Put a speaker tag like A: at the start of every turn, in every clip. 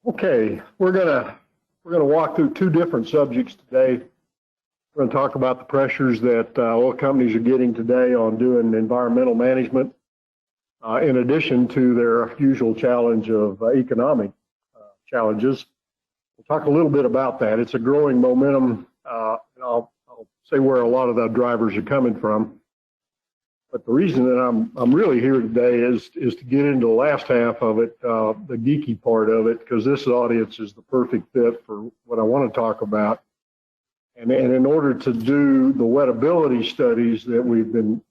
A: Okay, we're gonna walk through two different subjects today. We're going to talk about the pressures that oil companies are getting today on doing environmental management, in addition to their usual challenge of economic challenges. We'll talk a little bit about that. It's a growing momentum, and I'll say where a lot of the drivers are coming from. But the reason that I'm really here today is to get into the last half of it, the geeky part of it, because this audience is the perfect fit for what I want to talk about. And in order to do the wettability studies that we've been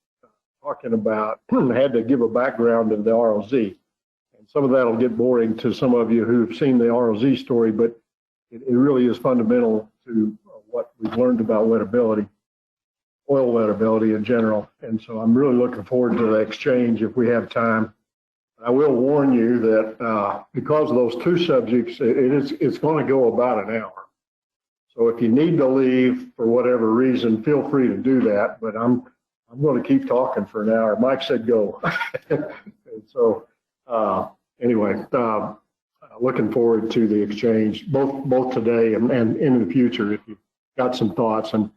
A: talking about, I had to give a background in the ROZ. And some of that will get boring to some of you who've seen the ROZ story, but it really is fundamental to what we've learned about wettability, oil wettability in general. And so I'm really looking forward to the exchange if we have time. I will warn you that because of those two subjects, it's going to go about an hour. So if you need to leave for whatever reason, feel free to do that. But I'm going to keep talking for an hour. Mike said go. And so anyway, looking forward to the exchange, both today and in the future if you've got some thoughts. And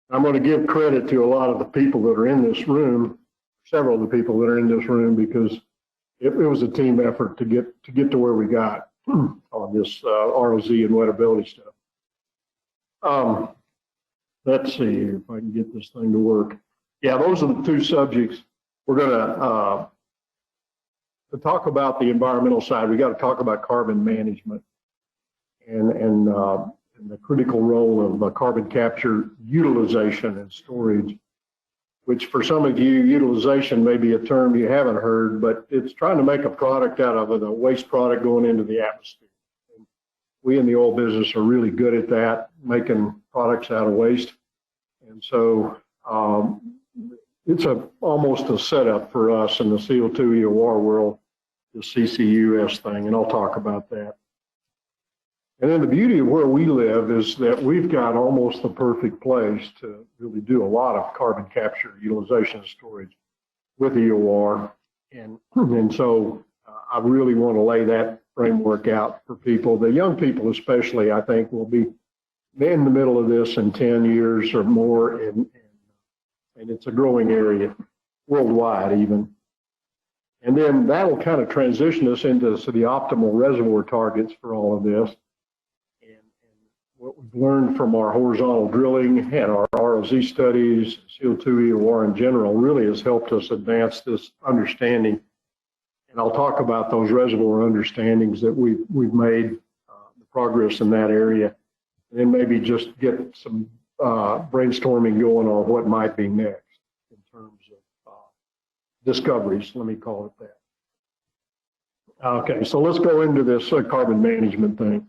A: I'm going to give credit to a lot of the people that are in this room, several of the people that are in this room, because it was a team effort to get to where we got on this ROZ and wettability stuff. Let's see here if I can get this thing to work. Yeah, those are the two subjects. We're going to talk about the environmental side. We got to talk about carbon management and the critical role of carbon capture, utilization, and storage, which for some of you, utilization may be a term you haven't heard, but it's trying to make a product out of it, a waste product going into the atmosphere. And we in the oil business are really good at that, making products out of waste. And so it's almost a setup for us in the CO2 EOR world, the CCUS thing, and I'll talk about that. And then the beauty of where we live is that we've got almost the perfect place to really do a lot of carbon capture, utilization, and storage with EOR. And so I really want to lay that framework out for people. The young people especially, I think, will be in the middle of this in 10 years or more, and it's a growing area worldwide even. And then that'll kind of transition us into the optimal reservoir targets for all of this. What we've learned from our horizontal drilling and our ROZ studies, CO2 EOR in general, really has helped us advance this understanding. And I'll talk about those reservoir understandings that we've made, the progress in that area, and then maybe just get some brainstorming going on what might be next in terms of discoveries, let me call it that. Okay, so let's go into this carbon management thing.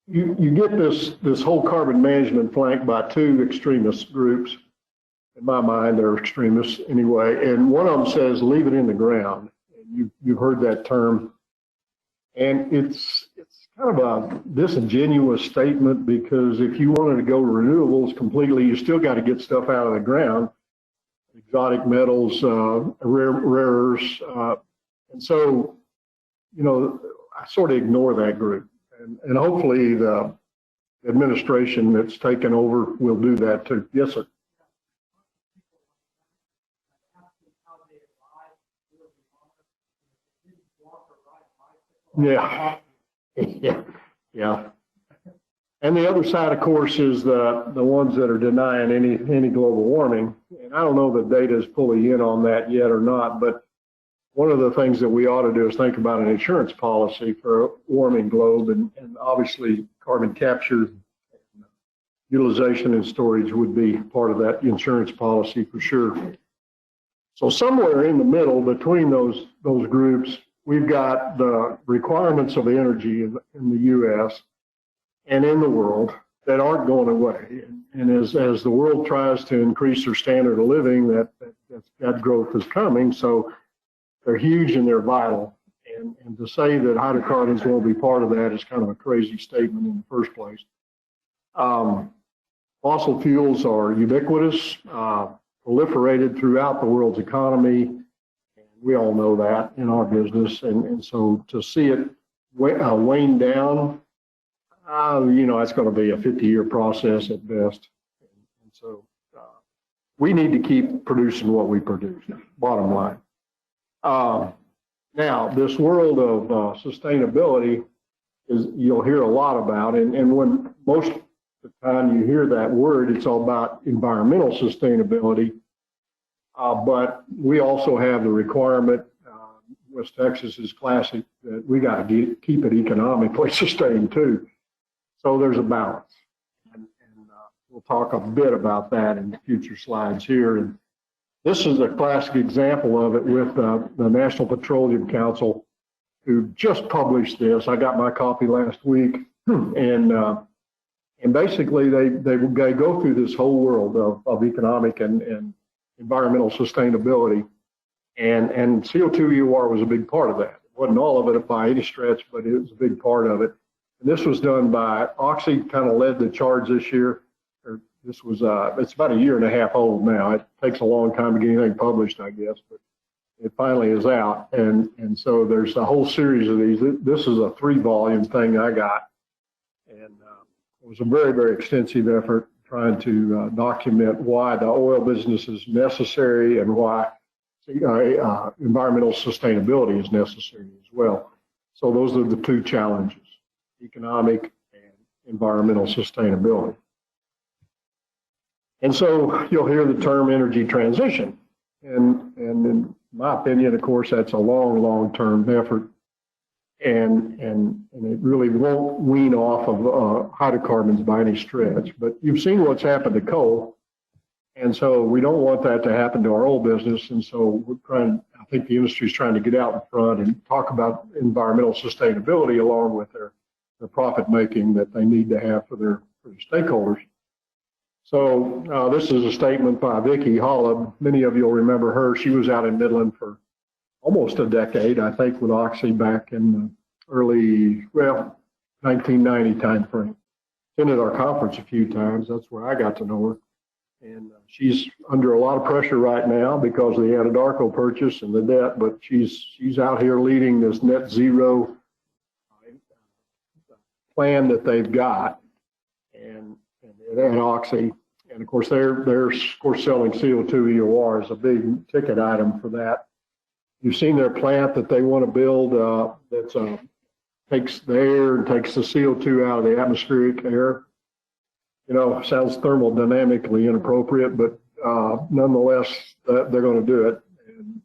A: You get this whole carbon management flanked by two extremist groups. In my mind, they're extremists anyway. And one of them says, leave it in the ground. You've heard that term. And it's kind of a disingenuous statement, because if you wanted to go to renewables completely, you still got to get stuff out of the ground, exotic metals, rare earths. And so, I sort of ignore that group. And hopefully the administration that's taken over will do that too. Yes, sir. Yeah. Yeah. And the other side, of course, is the ones that are denying any global warming. And I don't know the data is fully in on that yet or not, but one of the things that we ought to do is think about an insurance policy for a warming globe, and obviously carbon capture, utilization, and storage would be part of that insurance policy for sure. So somewhere in the middle between those groups, we've got the requirements of energy in the U.S. and in the world that aren't going away. And as the world tries to increase their standard of living, that growth is coming. So they're huge and they're vital. And to say that hydrocarbons won't be part of that is kind of a crazy statement in the first place. Fossil fuels are ubiquitous, proliferated throughout the world's economy. And We all know that in our business, and so to see it wane down, it's going to be a 50-year process at best. And so we need to keep producing what we produce, bottom line. Now, this world of sustainability you'll hear a lot about, and when most of the time you hear that word, it's all about environmental sustainability. But we also have the requirement, West Texas is classic, that we got to keep it economically sustained too. So there's a balance. And we'll talk a bit about that in future slides here. And this is a classic example of it with the National Petroleum Council, who just published this. I got my copy last week. And basically they go through this whole world of economic and environmental sustainability, and CO2 EOR was a big part of that. It wasn't all of it by any stretch, but it was a big part of it. And this was done by Oxy, kind of led the charge this year. This was it's about a year and a half old now. It takes a long time to get anything published, I guess, but it finally is out. And so there's a whole series of these. This is a 3-volume thing I got, and it was a very, very extensive effort trying to document why the oil business is necessary and why environmental sustainability is necessary as well. So those are the two challenges, economic and environmental sustainability. And so you'll hear the term energy transition. And in my opinion, of course, that's a long-term effort. And it really won't wean off of hydrocarbons by any stretch. But you've seen what's happened to coal, and so we don't want that to happen to our oil business. And so I think the industry is trying to get out in front and talk about environmental sustainability along with their profit making that they need to have for their stakeholders. So this is a statement by Vicki Hollab. Many of you will remember her. She was out in Midland for almost a decade, I think, with Oxy back in the early, 1990 time frame. Attended our conference a few times. That's where I got to know her. And she's under a lot of pressure right now because of the Anadarko purchase and the debt, but she's out here leading this net zero plan that they've got, and at Oxy. And of course, they're selling CO2 EOR is a big ticket item for that. You've seen their plant that they want to build that takes the air and takes the CO2 out of the atmospheric air. Sounds thermodynamically inappropriate, but nonetheless, they're going to do it. And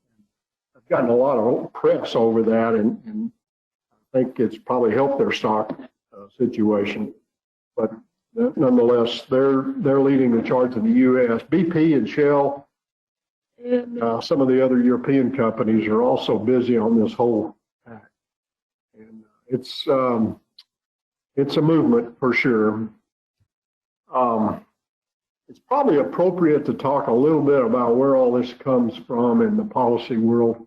A: I've gotten a lot of press over that, and I think it's probably helped their stock situation. But nonetheless, they're leading the charge in the U.S. BP and Shell and some of the other European companies are also busy on this whole act. And it's a movement for sure. It's probably appropriate to talk a little bit about where all this comes from in the policy world.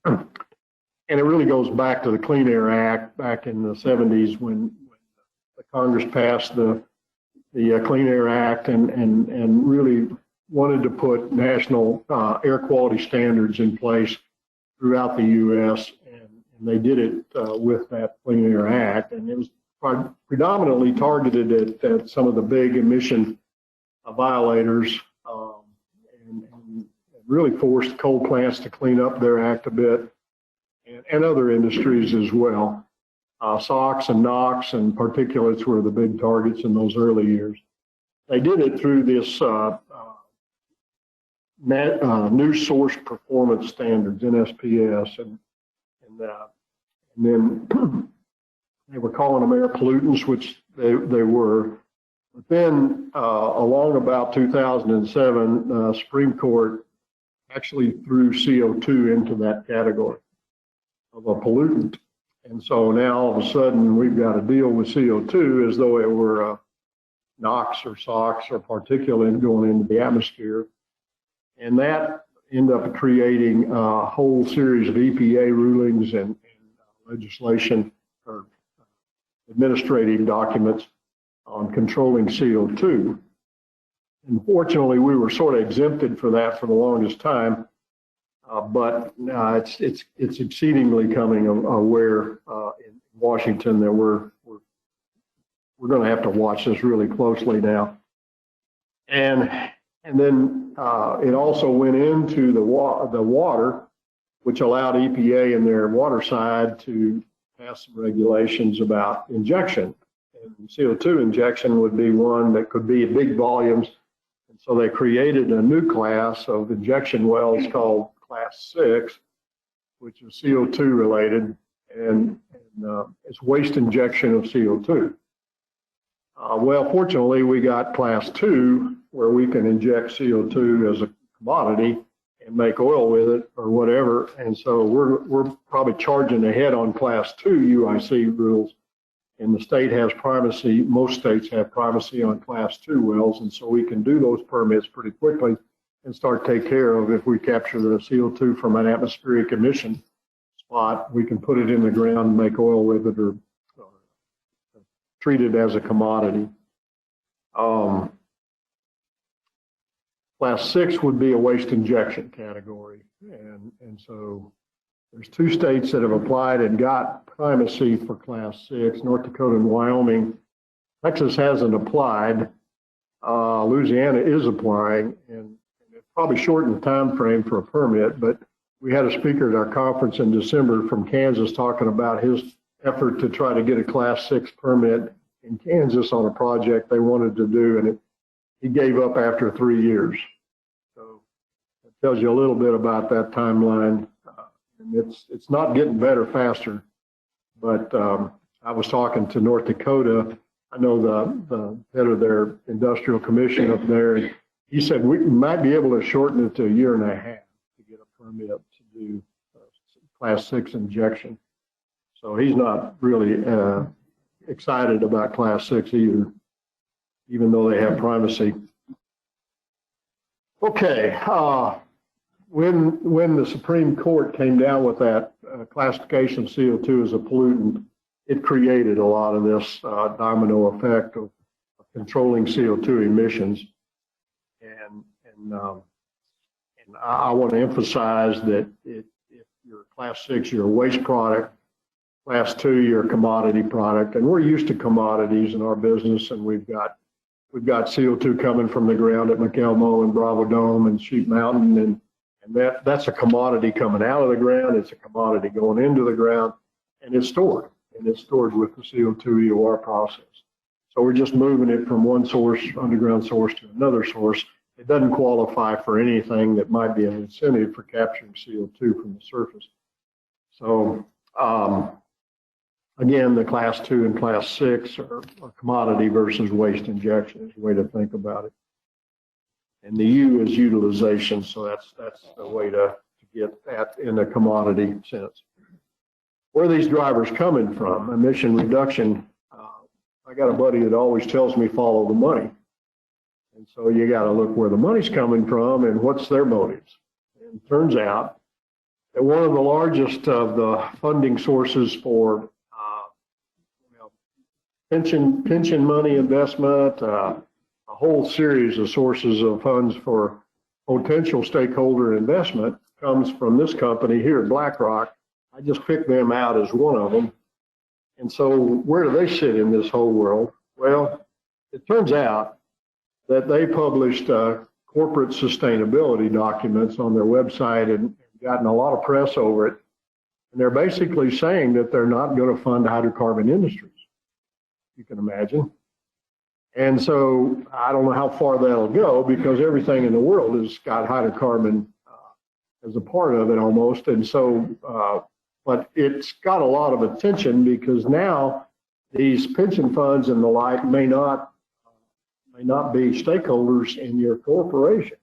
A: And it really goes back to the Clean Air Act back in the 70s when the Congress passed the Clean Air Act and really wanted to put national air quality standards in place throughout the U.S. And they did it with that Clean Air Act. And it was predominantly targeted at some of the big emission violators and really forced coal plants to clean up their act a bit, and other industries as well. SOx and NOx and particulates were the big targets in those early years. They did it through this new source performance standards, NSPS, and then they were calling them air pollutants, which they were. But then along about 2007, Supreme Court actually threw CO2 into that category of a pollutant. And so now all of a sudden we've got to deal with CO2 as though it were NOx or SOx or particulate going into the atmosphere. And that ended up creating a whole series of EPA rulings and legislation or administrative documents on controlling CO2. And fortunately, we were sort of exempted for that for the longest time. But it's exceedingly coming aware in Washington that we're going to have to watch this really closely now. And then it also went into the water, which allowed EPA and their water side to pass some regulations about injection. And CO2 injection would be one that could be big volumes. And so they created a new class of injection wells called Class 6, which is CO2 related, and it's waste injection of CO2. Well, fortunately, we got Class 2, where we can inject CO2 as a commodity and make oil with it or whatever. And so we're probably charging ahead on Class 2 UIC rules. And the state has primacy, most states have primacy on Class 2 wells. And so we can do those permits pretty quickly and start take care of, if we capture the CO2 from an atmospheric emission spot, we can put it in the ground and make oil with it or treat it as a commodity. Class 6 would be a waste injection category. And so there's 2 states that have applied and got primacy for Class 6, North Dakota and Wyoming. Texas hasn't applied. Louisiana is applying, and it probably shortened the time frame for a permit, but we had a speaker at our conference in December from Kansas talking about his effort to try to get a Class 6 permit in Kansas on a project they wanted to do, and he gave up after 3 years. So it tells you a little bit about that timeline. And it's not getting better faster, but I was talking to North Dakota. I know the head of their industrial commission up there, and he said we might be able to shorten it to 1.5 years to get a permit to do Class 6 injection. So he's not really excited about Class 6 either, even though they have primacy. Okay, when the Supreme Court came down with that classification of CO2 as a pollutant, it created a lot of this domino effect of controlling CO2 emissions. And I want to emphasize that if you're Class 6, you're a waste product. Class 2, you're a commodity product. And we're used to commodities in our business, and we've got CO2 coming from the ground at McElmo and Bravo Dome and Sheep Mountain, and that's a commodity coming out of the ground. It's a commodity going into the ground, and it's stored. And it's stored with the CO2 EOR process. So we're just moving it from one source, underground source, to another source. It doesn't qualify for anything that might be an incentive for capturing CO2 from the surface. So again, the Class 2 and Class 6 are commodity versus waste injection is the way to think about it. And the U is utilization, so that's the way to get that in a commodity sense. Where are these drivers coming from? Emission reduction. I got a buddy that always tells me follow the money. And so you got to look where the money's coming from and what's their motives. And it turns out that one of the largest of the funding sources for pension money investment, a whole series of sources of funds for potential stakeholder investment comes from this company here at BlackRock. I just picked them out as one of them. And so where do they sit in this whole world? Well, it turns out that they published corporate sustainability documents on their website and gotten a lot of press over it. And they're basically saying that they're not going to fund hydrocarbon industries, you can imagine. And so I don't know how far that'll go, because everything in the world has got hydrocarbon as a part of it almost. And so, but it's got a lot of attention because now these pension funds and the like may not be stakeholders in your corporation.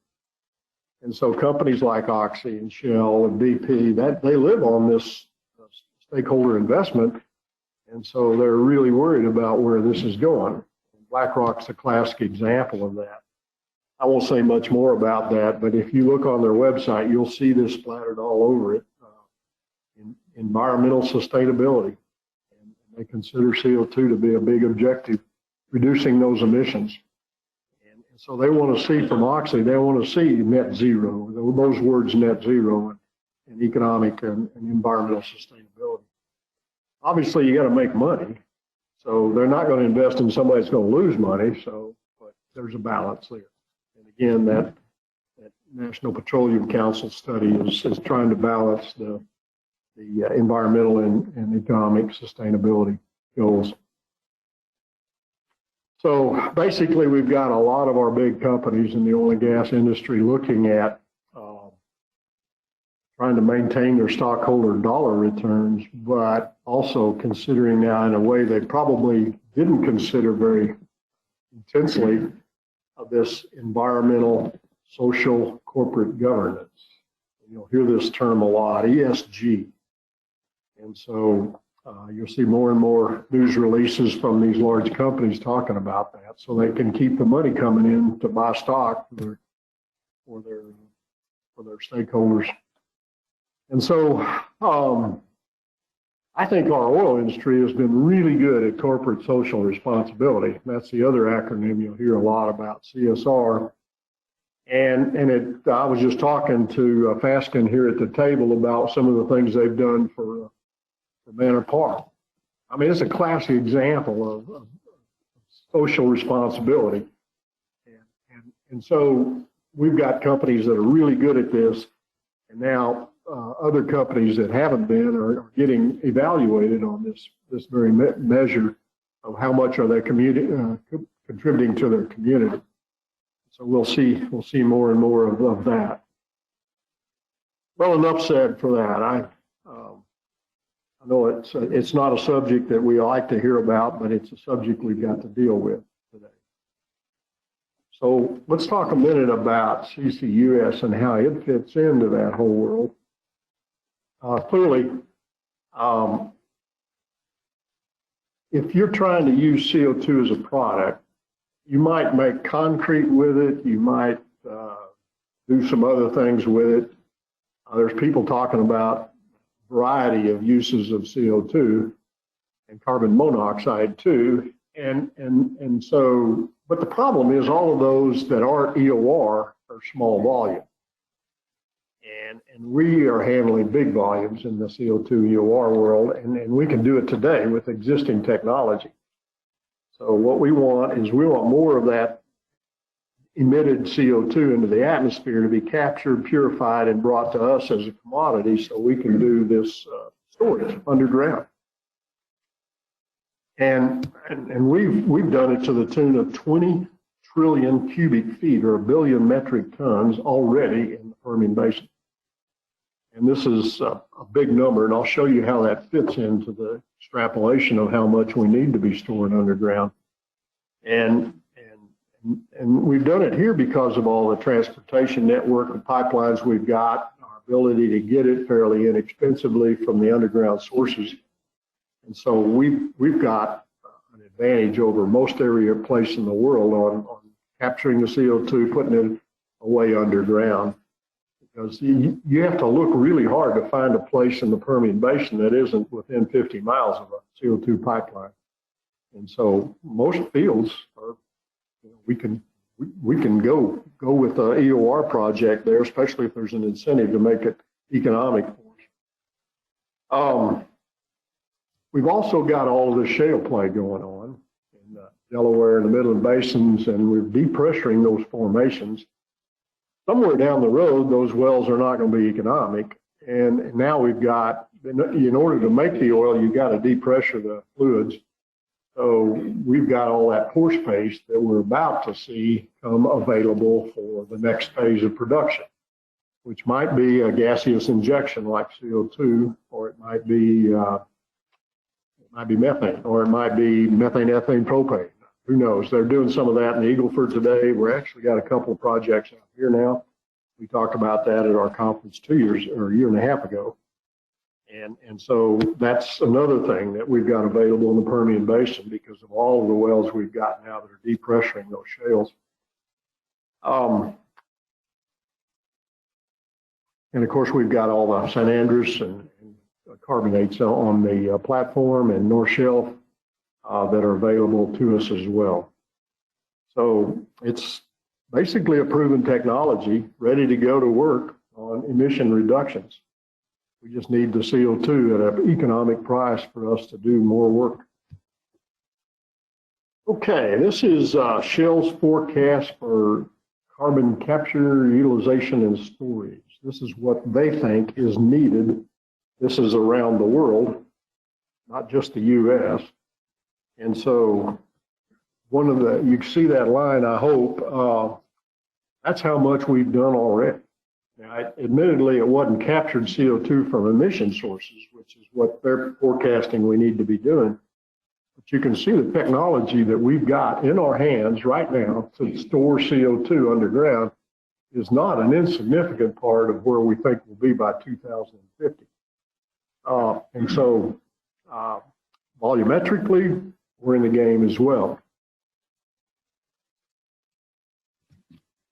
A: And so companies like Oxy and Shell and BP, that they live on this stakeholder investment. And so they're really worried about where this is going. BlackRock's a classic example of that. I won't say much more about that, but if you look on their website, you'll see this splattered all over it. Environmental sustainability. And they consider CO2 to be a big objective, reducing those emissions. And so they want to see from Oxy, they want to see net zero, those words net zero. in economic and environmental sustainability. Obviously, you got to make money, so they're not going to invest in somebody that's going to lose money. So, but there's a balance there. And again, that National Petroleum Council study is trying to balance the environmental and economic sustainability goals. So basically, we've got a lot of our big companies in the oil and gas industry looking at trying to maintain their stockholder dollar returns, but also considering now in a way they probably didn't consider very intensely of this environmental, social, corporate governance. You'll hear this term a lot, ESG. And so you'll see more and more news releases from these large companies talking about that, so they can keep the money coming in to buy stock for their stakeholders. And so I think our oil industry has been really good at corporate social responsibility. That's the other acronym you'll hear a lot about, CSR. And I was just talking to Faskin here at the table about some of the things they've done for Manor Park. I mean, it's a classic example of social responsibility. And so we've got companies that are really good at this, and now other companies that haven't been are getting evaluated on this very measure of how much are they contributing to their community. So we'll see more and more of that. Well, enough said for that. I know it's not a subject that we like to hear about, but it's a subject we've got to deal with today. So let's talk a minute about CCUS and how it fits into that whole world. Clearly, if you're trying to use CO2 as a product, you might make concrete with it. You might do some other things with it. There's people talking about a variety of uses of CO2 and carbon monoxide too. And so, but the problem is all of those that aren't EOR are small volume. And we are handling big volumes in the CO2 EOR world, and we can do it today with existing technology. So what we want is we want more of that emitted CO2 into the atmosphere to be captured, purified, and brought to us as a commodity so we can do this storage underground. And we've done it to the tune of 20 trillion cubic feet, or 1 billion metric tons already in the Permian Basin. And this is a big number, and I'll show you how that fits into the extrapolation of how much we need to be stored underground. And we've done it here because of all the transportation network and pipelines we've got, our ability to get it fairly inexpensively from the underground sources. And so we've got an advantage over most every place in the world on capturing the CO2, putting it away underground. Because you have to look really hard to find a place in the Permian Basin that isn't within 50 miles of a CO2 pipeline. And so most fields are, we can go with the EOR project there, especially if there's an incentive to make it economic for us. We've also got all of this shale play going on in Delaware and the Midland Basins, and we're depressuring those formations. Somewhere down the road, those wells are not going to be economic. And now we've got, in order to make the oil, you've got to depressure the fluids. So we've got all that pore space that we're about to see come available for the next phase of production, which might be a gaseous injection like CO2, or it might be methane, or it might be methane, ethane, propane. Who knows? They're doing some of that in the Eagle Ford today. We're actually got a couple of projects out here now. We talked about that at our conference a year and a half ago. And so that's another thing that we've got available in the Permian Basin because of all of the wells we've got now that are depressuring those shales. And of course, we've got all the San Andres and carbonates on the platform and North Shelf that are available to us as well. So it's basically a proven technology ready to go to work on emission reductions. We just need the CO2 at an economic price for us to do more work. Okay, this is Shell's forecast for carbon capture, utilization, and storage. This is what they think is needed. This is around the world, not just the US. And so you can see that line, I hope, that's how much we've done already. Now, admittedly, it wasn't captured CO2 from emission sources, which is what they're forecasting we need to be doing. But you can see the technology that we've got in our hands right now to store CO2 underground is not an insignificant part of where we think we'll be by 2050. And so volumetrically, we're in the game as well.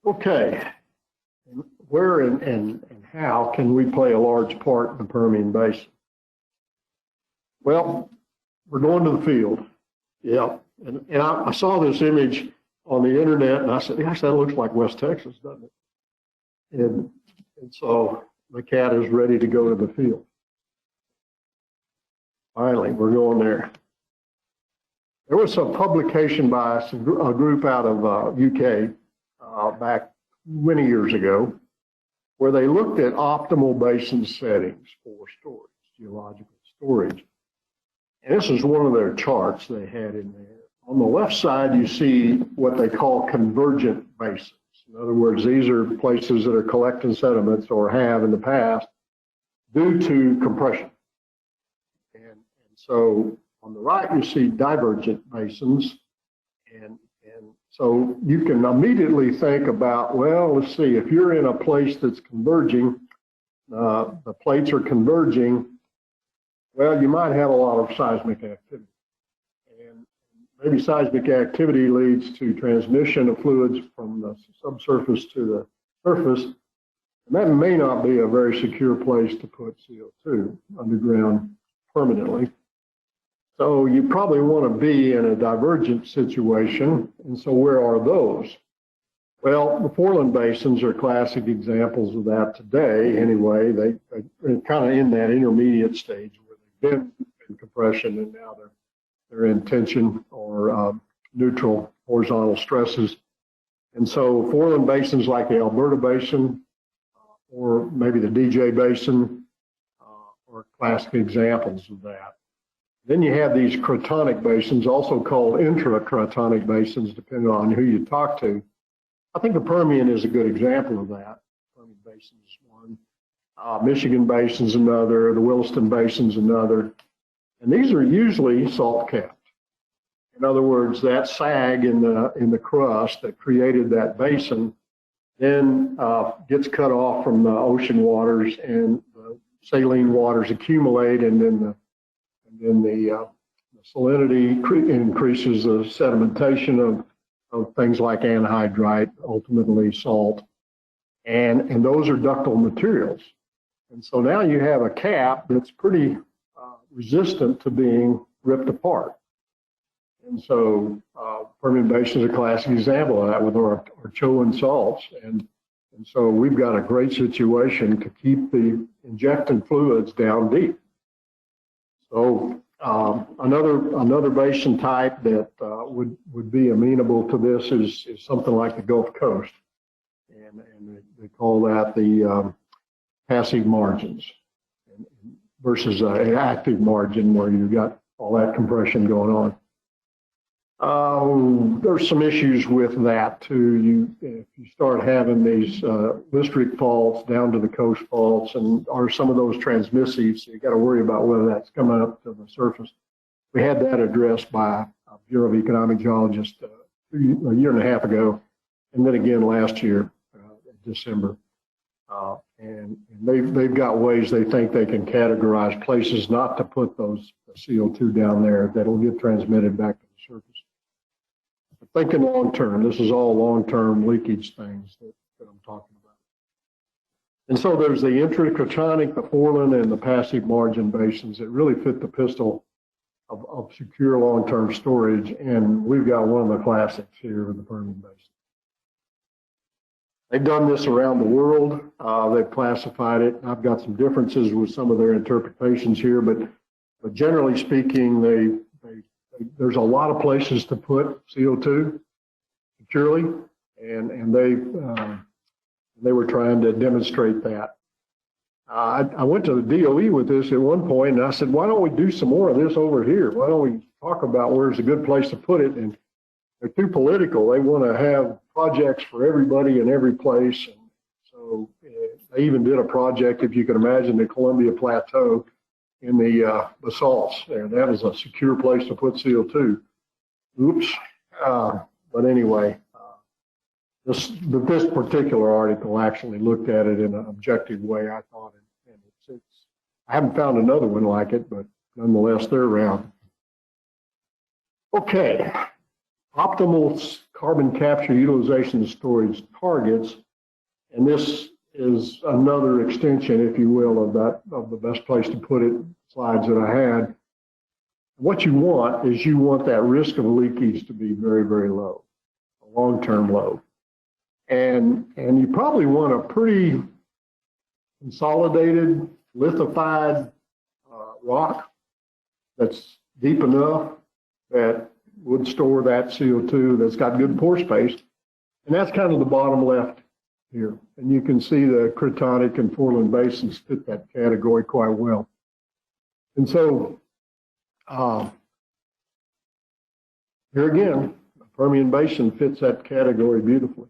A: Okay, where and how can we play a large part in the Permian Basin? Well, we're going to the field. Yeah, and I saw this image on the internet and I said, gosh, that looks like West Texas, doesn't it? And so the cat is ready to go to the field. Finally, we're going there. There was some publication by a group out of UK back many years ago where they looked at optimal basin settings for storage, geological storage. And this is one of their charts they had in there. On the left side, you see what they call convergent basins. In other words, these are places that are collecting sediments or have in the past due to compression. And so on the right, you see divergent basins. And so you can immediately think about, well, let's see, if you're in a place that's converging, the plates are converging, well, you might have a lot of seismic activity. And maybe seismic activity leads to transmission of fluids from the subsurface to the surface. And that may not be a very secure place to put CO2 underground permanently. So you probably want to be in a divergent situation. And so where are those? Well, the foreland basins are classic examples of that today. Anyway, they're kind of in that intermediate stage where they've been in compression and now they're in tension or neutral horizontal stresses. And so foreland basins like the Alberta Basin or maybe the DJ Basin are classic examples of that. Then you have these cratonic basins, also called intracratonic basins, depending on who you talk to. I think the Permian is a good example of that. Permian Basin is one. Michigan Basin's another. The Williston Basin's another. And these are usually salt capped. In other words, that sag in the crust that created that basin then gets cut off from the ocean waters, and the saline waters accumulate, and then the salinity increases the sedimentation of things like anhydrite, ultimately salt, and those are ductile materials. And so now you have a cap that's pretty resistant to being ripped apart. And so Permian Basin is a classic example of that with our Chowan salts. And so we've got a great situation to keep the injecting fluids down deep. So another basin type that would be amenable to this is something like the Gulf Coast, and they call that the passive margins versus an active margin where you've got all that compression going on. There's some issues with that too. If you start having these listric faults down to the coast faults, and are some of those transmissives, so you got to worry about whether that's coming up to the surface. We had that addressed by a Bureau of Economic Geologists a year and a half ago, and then again last year, December. And they've got ways they think they can categorize places not to put those CO2 down there that'll get transmitted back to the surface. Thinking long term, this is all long term leakage things that I'm talking about. And so there's the intracratonic, the foreland, and the passive margin basins that really fit the pistol of secure long term storage. And we've got one of the classics here in the Permian Basin. They've done this around the world. They've classified it. I've got some differences with some of their interpretations here, but generally speaking, there's a lot of places to put CO2 securely, and they were trying to demonstrate that. I went to the DOE with this at one point, and I said, why don't we do some more of this over here? Why don't we talk about where's a good place to put it? And they're too political. They want to have projects for everybody in every place. And so they even did a project, if you can imagine, the Columbia Plateau in the basalts there. That was a secure place to put CO2. Oops. But anyway, this particular article actually looked at it in an objective way, I thought. And I haven't found another one like it, but nonetheless, they're around. Okay. Optimal carbon capture, utilization, and storage targets. And this is another extension, if you will, of the best place to put it slides that I had. What you want is you want that risk of leakage to be very, very low, a long-term low. And you probably want a pretty consolidated, lithified rock that's deep enough that would store that CO2, that's got good pore space. And that's kind of the bottom left here. And you can see the cratonic and foreland basins fit that category quite well. And so here again, the Permian Basin fits that category beautifully.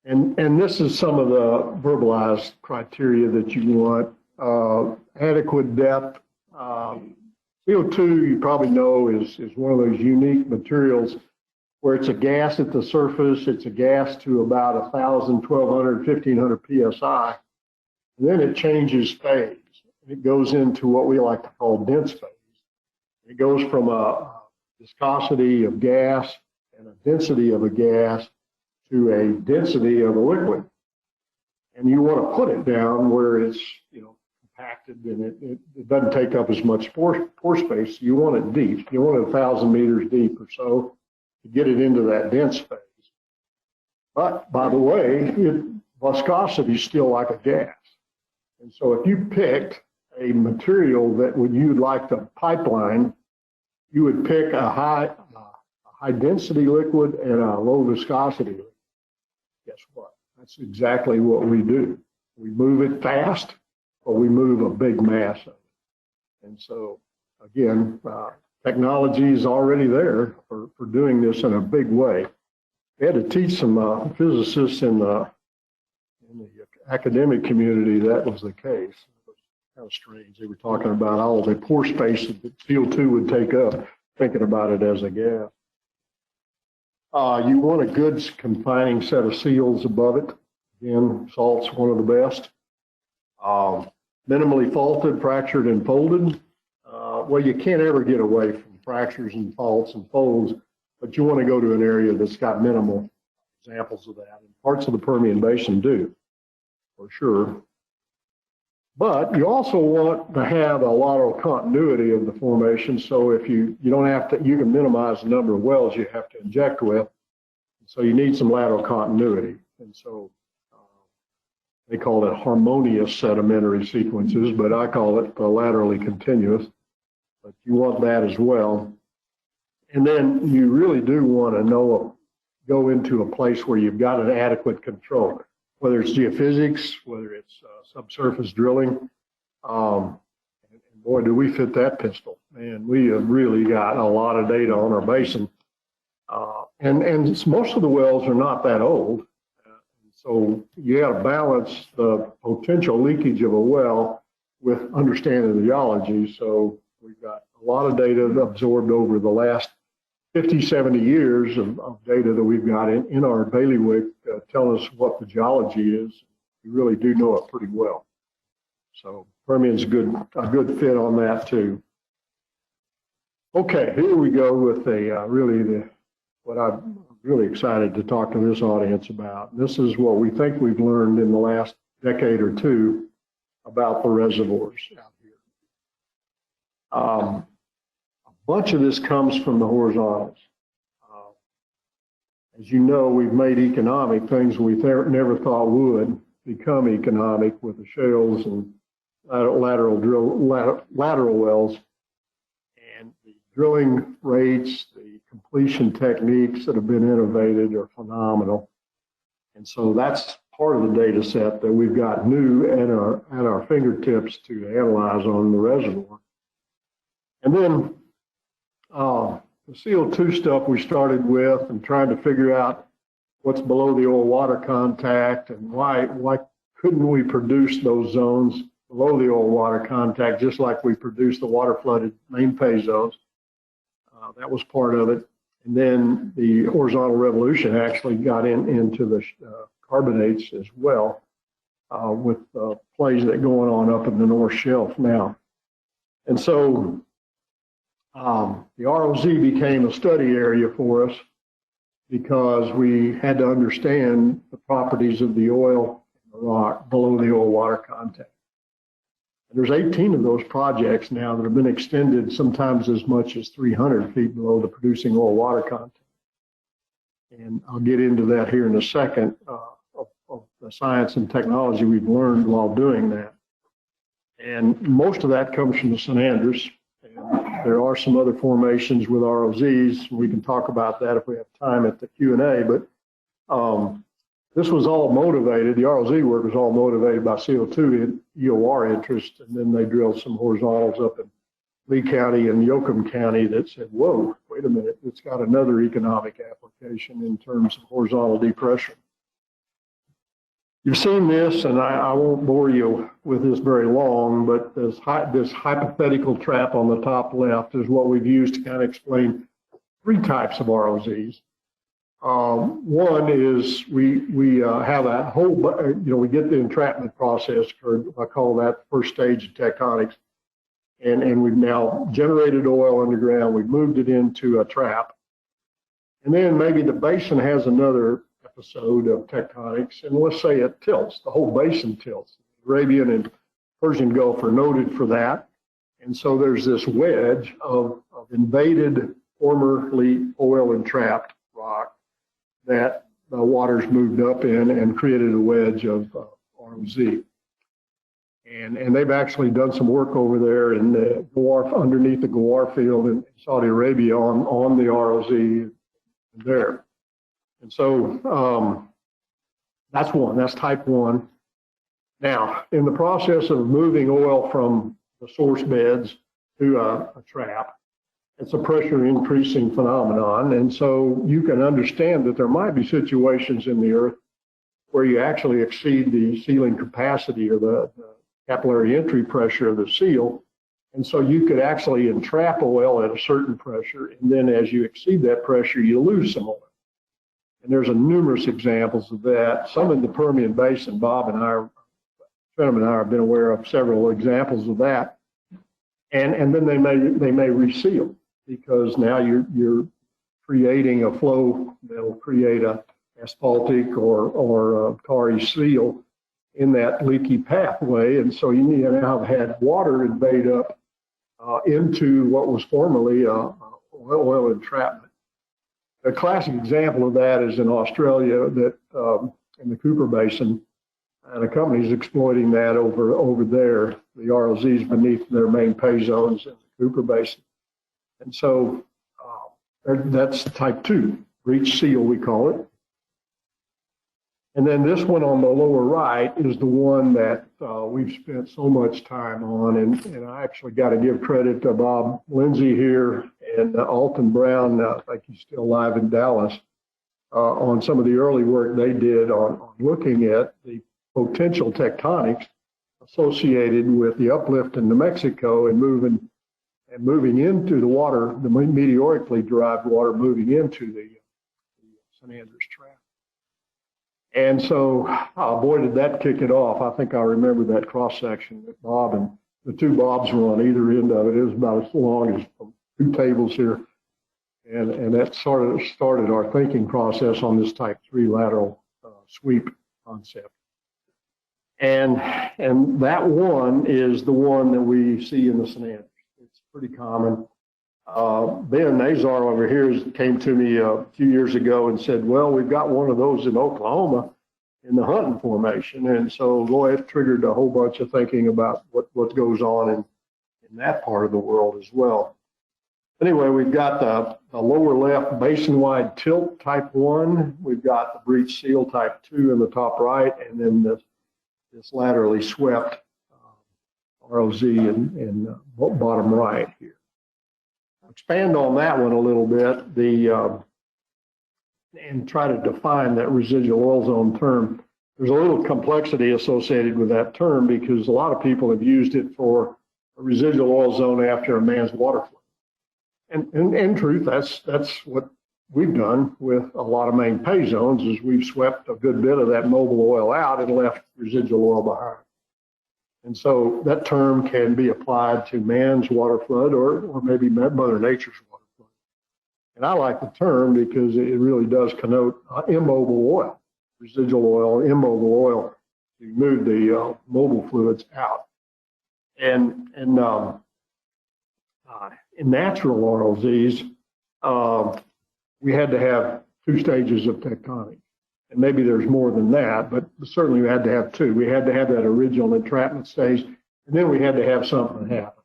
A: And this is some of the verbalized criteria that you want. Adequate depth. CO2, you probably know, is one of those unique materials where it's a gas at the surface. It's a gas to about 1,000, 1,200, 1,500 psi. And then it changes phase. It goes into what we like to call dense phase. It goes from a viscosity of gas and a density of a gas to a density of a liquid. And you want to put it down where it's, compacted and it doesn't take up as much pore space. You want it deep. You want it 1,000 meters deep or so to get it into that dense phase. But by the way, viscosity is still like a gas. And so if you picked a material that you'd like to pipeline, you would pick a high density liquid and a low viscosity liquid. Guess what? That's exactly what we do. We move it fast, or we move a big mass of it. And so, again, technology is already there for doing this in a big way. We had to teach some physicists in the academic community that was the case. It was kind of strange. They were talking about all the pore space that CO2 would take up, thinking about it as a gas. You want a good confining set of seals above it. Again, salt's one of the best. Minimally faulted, fractured, and folded. Well, you can't ever get away from fractures and faults and folds, but you want to go to an area that's got minimal examples of that. And parts of the Permian Basin do, for sure. But you also want to have a lateral continuity of the formation. So if you don't have to, you can minimize the number of wells you have to inject with. So you need some lateral continuity. And so they call it harmonious sedimentary sequences, but I call it laterally continuous. But you want that as well. And then you really do want to go into a place where you've got an adequate control, whether it's geophysics, whether it's subsurface drilling. And boy, do we fit that pistol. Man, we have really got a lot of data on our basin. And most of the wells are not that old. So you got to balance the potential leakage of a well with understanding the geology. So we've got a lot of data absorbed over the last 50, 70 years of data that we've got in our bailiwick telling us what the geology is. We really do know it pretty well. So Permian's a good fit on that too. Okay, here we go with what I'm really excited to talk to this audience about. This is what we think we've learned in the last decade or two about the reservoirs out here. A bunch of this comes from the horizontals. as you know, we've made economic things we never thought would become economic with the shales and lateral wells. And the drilling rates, the completion techniques that have been innovated are phenomenal. And so that's part of the data set that we've got new at our fingertips to analyze on the reservoir. And then the CO2 stuff we started with and trying to figure out what's below the oil water contact and why couldn't we produce those zones below the oil water contact just like we produce the water flooded main pay zones. That was part of it. And then the horizontal revolution actually got into the carbonates as well with plays that are going on up in the North Shelf now. And so the ROZ became a study area for us because we had to understand the properties of the oil and the rock below the oil water contact. And there's 18 of those projects now that have been extended sometimes as much as 300 feet below the producing oil water contact. And I'll get into that here in a second of the science and technology we've learned while doing that. And most of that comes from the San Andres. And there are some other formations with ROZs. We can talk about that if we have time at the Q&A. But this was all motivated. The ROZ work was all motivated by CO2 and EOR interest. And then they drilled some horizontals up in Lee County and Yoakum County that said, whoa, wait a minute, it's got another economic application in terms of horizontal depression. You've seen this, and I won't bore you with this very long, but this hypothetical trap on the top left is what we've used to kind of explain three types of ROZs. One is we have a whole, we get the entrapment process occurred. I call that the first stage of tectonics. And we've now generated oil underground. We've moved it into a trap. And then maybe the basin has another episode of tectonics, and let's say it tilts, the whole basin tilts. The Arabian and Persian Gulf are noted for that. And so there's this wedge of invaded, formerly oil entrapped rock that the water's moved up in and created a wedge of ROZ. And they've actually done some work over there in the Gawar, underneath the Gawar field in Saudi Arabia on the ROZ there. And so that's one, that's type one. Now, in the process of moving oil from the source beds to a trap, it's a pressure increasing phenomenon. And so you can understand that there might be situations in the earth where you actually exceed the sealing capacity or the capillary entry pressure of the seal. And so you could actually entrap oil at a certain pressure. And then as you exceed that pressure, you lose some oil. And there's numerous examples of that. Some in the Permian Basin. Bob and I, gentlemen and I, have been aware of several examples of that. And then they may reseal because now you're creating a flow that'll create a asphaltic or tarry seal in that leaky pathway. And so you need to now have had water invade up into what was formerly oil entrapment. A classic example of that is in Australia, that in the Cooper Basin, and a company's exploiting that over there, the ROZs beneath their main pay zones in the Cooper Basin. And so that's type 2, breach seal we call it. And then this one on the lower right is the one that we've spent so much time on. And I actually got to give credit to Bob Lindsay here and Alton Brown, I think he's still alive in Dallas, on some of the early work they did on looking at the potential tectonics associated with the uplift in New Mexico and moving into the water, the meteorically derived water moving into the San Andres Trap. And so, boy, did that kick it off. I think I remember that cross section that Bob and the two Bobs were on either end of it. It was about as long as 2 tables here. And that sort of started our thinking process on this type 3 lateral sweep concept. And that one is the one that we see in the San Andres. It's pretty common. Ben Nazar over here came to me a few years ago and said, well, we've got one of those in Oklahoma in the Hunting Formation. And so boy, it triggered a whole bunch of thinking about what goes on in that part of the world as well. Anyway, we've got the lower left basin-wide tilt type 1. We've got the breach seal type 2 in the top right, and then this laterally swept ROZ in bottom right here. I'll expand on that one a little bit, and try to define that residual oil zone term. There's a little complexity associated with that term because a lot of people have used it for a residual oil zone after a man's water flow. And in truth, that's what we've done with a lot of main pay zones is we've swept a good bit of that mobile oil out and left residual oil behind. And so that term can be applied to man's water flood or maybe Mother Nature's water flood. And I like the term because it really does connote immobile oil, residual oil, immobile oil to move the mobile fluids out. And in natural ROZs, we had to have 2 stages of tectonic. And maybe there's more than that, but certainly we had to have 2. We had to have that original entrapment stage, and then we had to have something happen.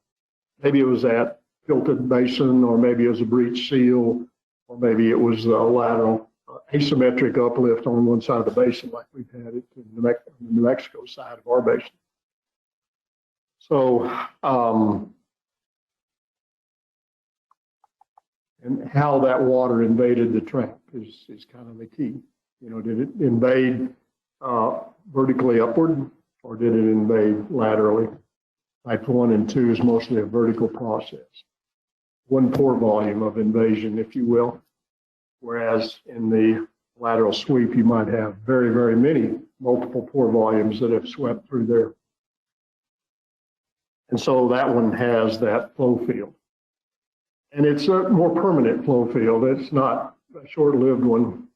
A: Maybe it was that tilted basin, or maybe it was a breach seal, or maybe it was a lateral asymmetric uplift on one side of the basin like we've had it in the New Mexico side of our basin. So, and how that water invaded the trap is kind of the key. You know, did it invade vertically upward, or did it invade laterally? Type 1 and 2 is mostly a vertical process. One pore volume of invasion, if you will. Whereas in the lateral sweep, you might have very, very many multiple pore volumes that have swept through there. And so that one has that flow field. And it's a more permanent flow field. It's not a short-lived one.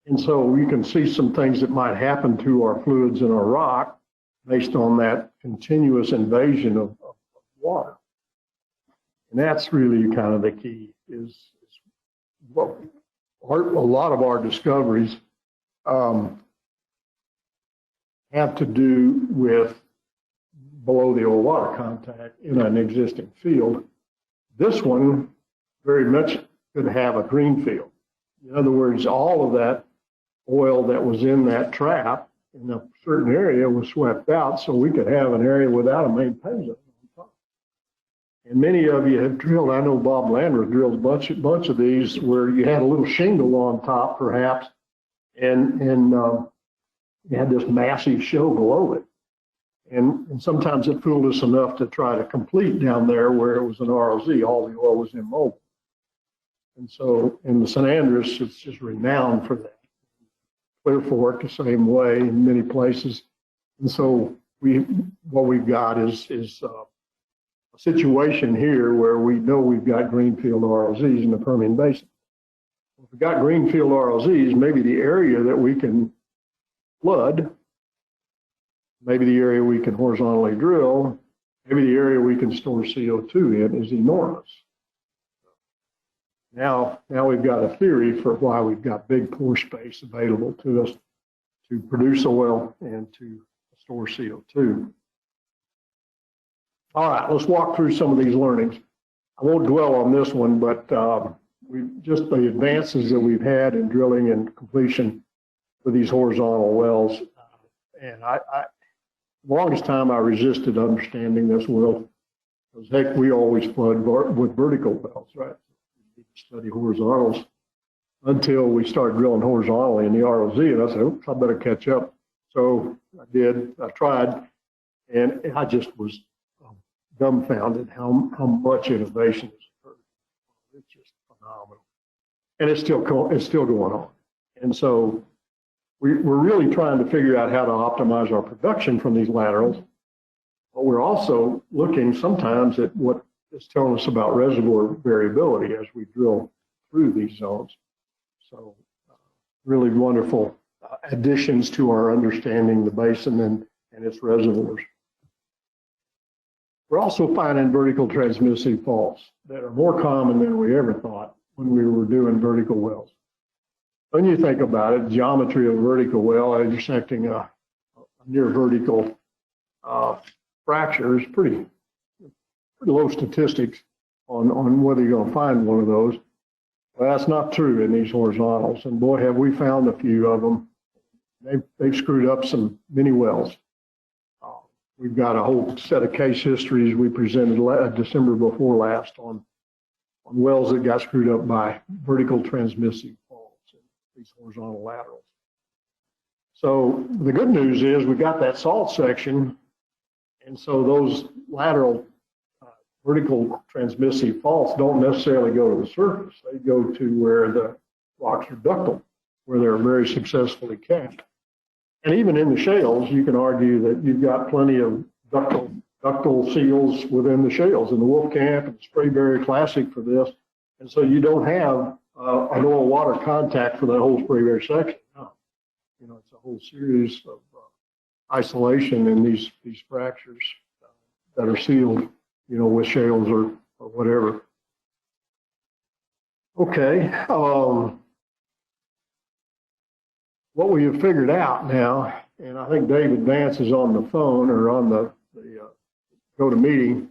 A: And so you can see some things that might happen to our fluids in our rock based on that continuous invasion of water. And that's really kind of the key is what a lot of our discoveries have to do with below the oil water contact in an existing field. This one very much could have a green field. In other words, all of that oil that was in that trap in a certain area was swept out, so we could have an area without a main pay zone on top. And many of you have drilled, I know Bob Landreth drilled a bunch of these where you had a little shingle on top perhaps, and you had this massive show below it. And sometimes it fooled us enough to try to complete down there where it was an ROZ, all the oil was immobile. And so in the San Andres, it's just renowned for that. Clear Fork the same way in many places. And so what we've got is a situation here where we know we've got greenfield ROZs in the Permian Basin. If we've got greenfield ROZs, maybe the area that we can flood, maybe the area we can horizontally drill, maybe the area we can store CO2 in is enormous. Now we've got a theory for why we've got big pore space available to us to produce oil and to store CO2. All right, let's walk through some of these learnings. I won't dwell on this one, but just the advances that we've had in drilling and completion for these horizontal wells. And the longest time I resisted understanding this well, because heck, we always flood with vertical wells, right? Study horizontals until we started drilling horizontally in the ROZ, and I said, oops, I better catch up. So I did, I tried, and I just was dumbfounded how much innovation has occurred. It's just phenomenal. And it's still going on. And so we're really trying to figure out how to optimize our production from these laterals, but we're also looking sometimes at what is telling us about reservoir variability as we drill through these zones. So really wonderful additions to our understanding the basin and its reservoirs. We're also finding vertical transmissive faults that are more common than we ever thought when we were doing vertical wells. When you think about it, geometry of a vertical well intersecting a near vertical fracture is pretty low statistics on whether you're going to find one of those. Well, that's not true in these horizontals, and boy, have we found a few of them. They've screwed up some many wells. We've got a whole set of case histories we presented December before last on wells that got screwed up by vertical transmissive faults in these horizontal laterals. So the good news is we got that salt section, and so those lateral vertical transmissive faults don't necessarily go to the surface. They go to where the rocks are ductile, where they're very successfully capped. And even in the shales, you can argue that you've got plenty of ductile seals within the shales. And the Wolfcamp and the Sprayberry Classic for this. And so you don't have an oil-water contact for that whole Sprayberry section. No. You know, it's a whole series of isolation in these fractures that are sealed, you know, with shales or whatever. Okay. What we have figured out now, and I think David Vance is on the phone or on the GoToMeeting,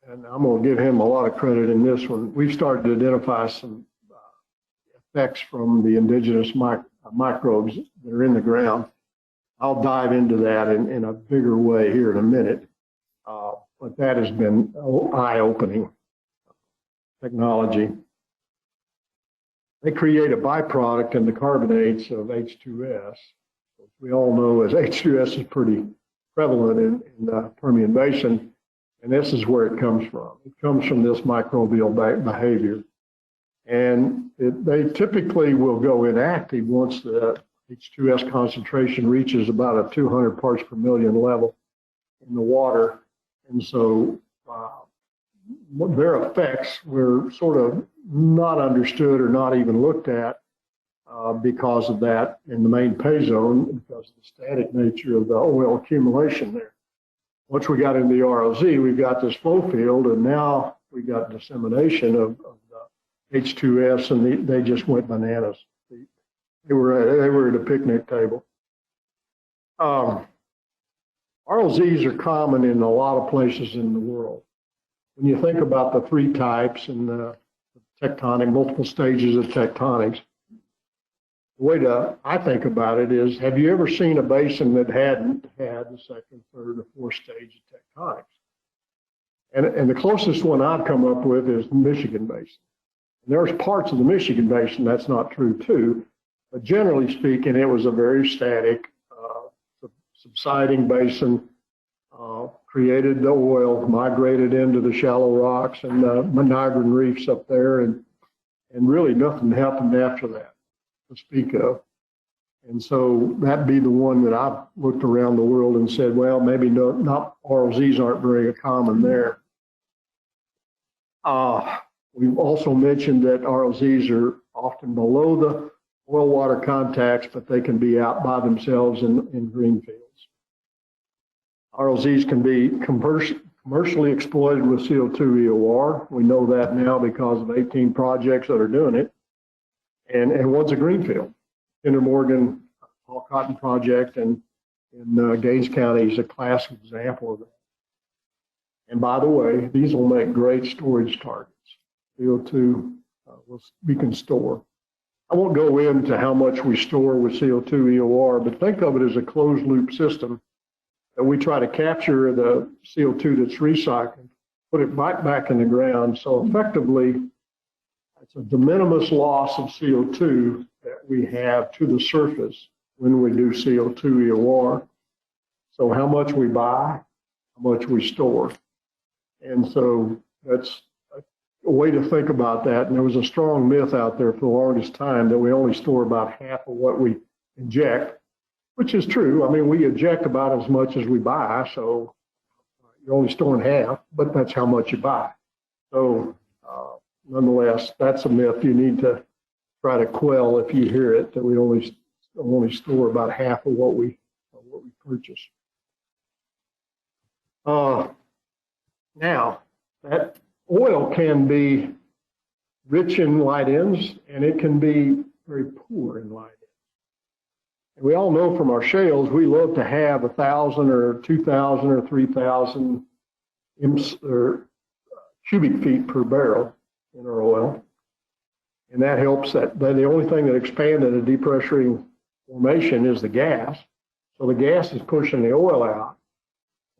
A: and I'm going to give him a lot of credit in this one. We've started to identify some effects from the indigenous microbes that are in the ground. I'll dive into that in a bigger way here in a minute, but that has been eye-opening technology. They create a byproduct in the carbonates of H2S. We all know as H2S is pretty prevalent in the Permian Basin, and this is where it comes from. It comes from this microbial behavior. And they typically will go inactive once the H2S concentration reaches about a 200 parts per million level in the water. And so their effects were sort of not understood or not even looked at because of that in the main pay zone, because of the static nature of the oil accumulation there. Once we got into the ROZ, we've got this flow field, and now we got dissemination of the H2S, and they just went bananas. They were at a picnic table. ROZs are common in a lot of places in the world. When you think about the three types and the tectonic, multiple stages of tectonics, the way I think about it is, have you ever seen a basin that hadn't had the second, third, or fourth stage of tectonics? And the closest one I've come up with is the Michigan Basin. And there's parts of the Michigan Basin that's not true too, but generally speaking, it was a very static, subsiding basin. Created the oil, migrated into the shallow rocks and the Niagara reefs up there, and really nothing happened after that to speak of. And so that'd be the one that I've looked around the world and said, well, maybe not ROZs aren't very common there. We've also mentioned that ROZs are often below the oil water contacts, but they can be out by themselves in green fields. ROZs can be commercially exploited with CO2 EOR. We know that now because of 18 projects that are doing it. And one's a greenfield. Kinder Morgan Tall Cotton Project in Gaines County is a classic example of that. And by the way, these will make great storage targets. CO2 we can store. I won't go into how much we store with CO2 EOR, but think of it as a closed loop system that we try to capture the CO2 that's recycled, put it back in the ground. So effectively, it's a de minimis loss of CO2 that we have to the surface when we do CO2 EOR. So how much we buy, how much we store. And so that's a way to think about that. And there was a strong myth out there for the longest time that we only store about half of what we inject, which is true. I mean, we eject about as much as we buy, so you're only storing half, but that's how much you buy. So nonetheless, that's a myth you need to try to quell if you hear it, that we only store about half of what we purchase. Now, that oil can be rich in light ends, and it can be very poor in light ends. And we all know from our shales, we love to have 1,000 or 2,000 or 3,000 cubic feet per barrel in our oil. And that helps that the only thing that expands in a depressuring formation is the gas. So the gas is pushing the oil out.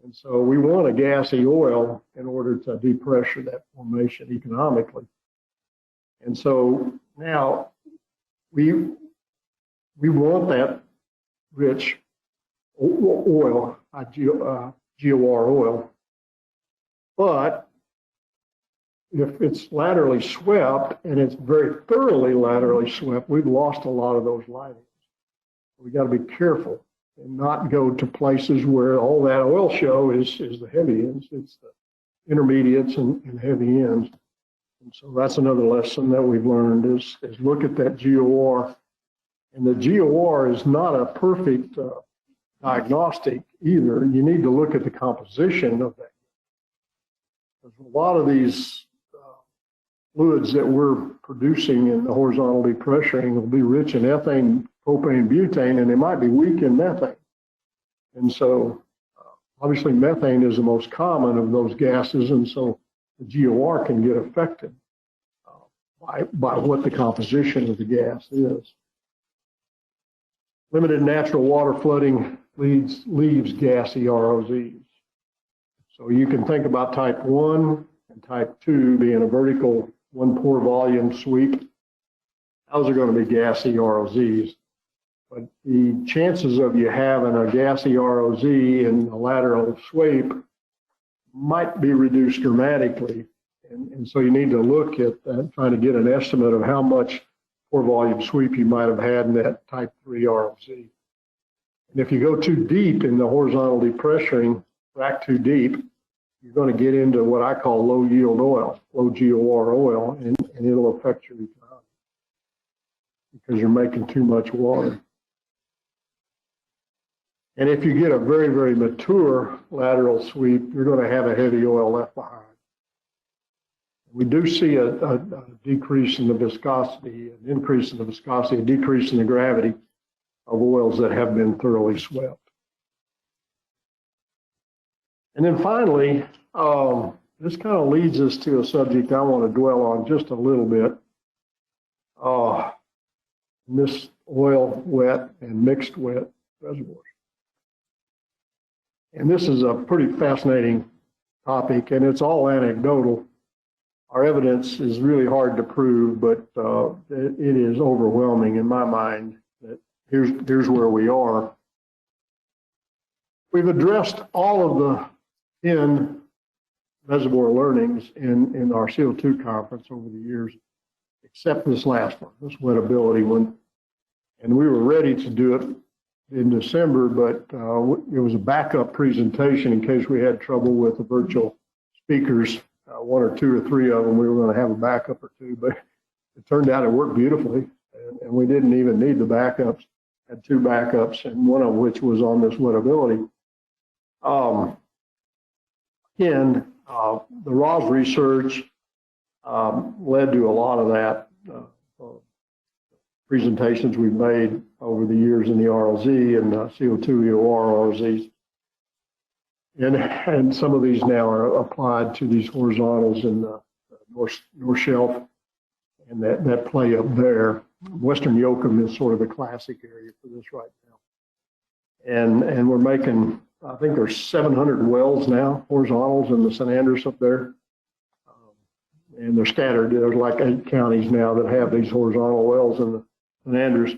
A: And so we want a gassy oil in order to depressure that formation economically. And so now we want that rich oil, GOR oil, but if it's laterally swept and it's very thoroughly laterally swept, we've lost a lot of those lightings. We got to be careful and not go to places where all that oil show is the heavy ends. It's the intermediates and heavy ends. And so that's another lesson that we've learned is look at that GOR. And the GOR is not a perfect diagnostic either. You need to look at the composition of that. There's a lot of these fluids that we're producing in the horizontal depressuring will be rich in ethane, propane, butane, and they might be weak in methane. And so obviously methane is the most common of those gases, and so the GOR can get affected by what the composition of the gas is. Limited natural water flooding leaves gassy ROZs. So you can think about type 1 and type 2 being a vertical one pore volume sweep. Those are going to be gassy ROZs. But the chances of you having a gassy ROZ in a lateral sweep might be reduced dramatically. And so you need to look at that, trying to get an estimate of how much pore volume sweep you might have had in that type 3 ROZ. And if you go too deep in the horizontal depressuring, frac too deep, you're going to get into what I call low yield oil, low GOR oil, and it'll affect your economy because you're making too much water. And if you get a very, very mature lateral sweep, you're going to have a heavy oil left behind. We do see a decrease in the viscosity, an increase in the viscosity, a decrease in the gravity of oils that have been thoroughly swept. And then finally, this kind of leads us to a subject I want to dwell on just a little bit. This oil wet and mixed wet reservoirs. And this is a pretty fascinating topic, and it's all anecdotal. Our evidence is really hard to prove, but it is overwhelming in my mind that here's where we are. We've addressed all of the 10 reservoir learnings in our CO2 conference over the years, except this last one, this wettability one. And we were ready to do it in December, but it was a backup presentation in case we had trouble with the virtual speakers. One or two or three of them, we were going to have a backup or two, but it turned out it worked beautifully, and we didn't even need the backups. Had two backups, and one of which was on this wettability. Again, the ROS research led to a lot of that presentations we've made over the years in the ROZ and CO2 EOR ROZs. And some of these now are applied to these horizontals in the North Shelf and that play up there. Western Yoakum is sort of the classic area for this right now. And we're making, I think there's 700 wells now, horizontals in the San Andres up there. And they're scattered. There's like 8 counties now that have these horizontal wells in the San Andres.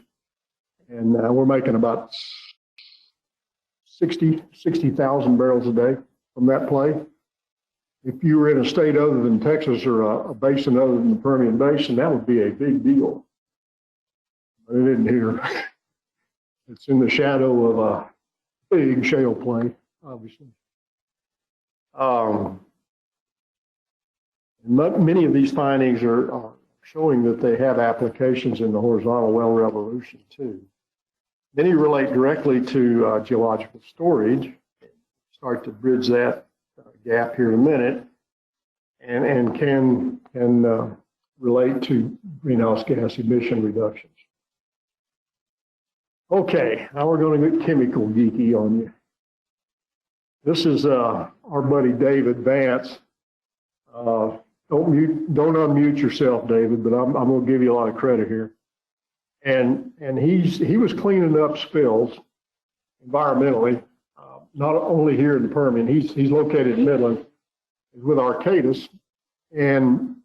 A: And we're making about 60,000 barrels a day from that play. If you were in a state other than Texas or a basin other than the Permian Basin, that would be a big deal. But it isn't here. It's in the shadow of a big shale play, obviously. Many of these findings are showing that they have applications in the horizontal well revolution too. Many relate directly to geological storage. Start to bridge that gap here in a minute, and can relate to greenhouse gas emission reductions. Okay, now we're going to get chemical geeky on you. This is our buddy David Vance. Don't unmute yourself, David, but I'm going to give you a lot of credit here. And he was cleaning up spills environmentally, not only here in the Permian. He's located in Midland. He's with Arcadis, and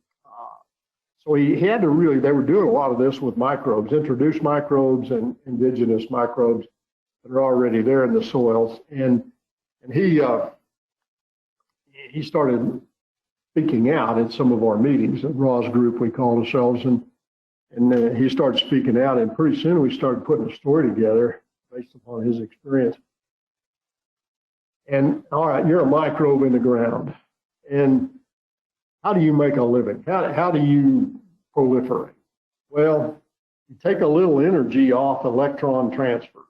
A: so he had to really. They were doing a lot of this with microbes, introduced microbes and indigenous microbes that are already there in the soils, and he started speaking out at some of our meetings at Raw's group, we called ourselves, and he started speaking out, and pretty soon we started putting a story together based upon his experience. And all right, you're a microbe in the ground, and how do you make a living? How do you proliferate? Well, you take a little energy off electron transfers,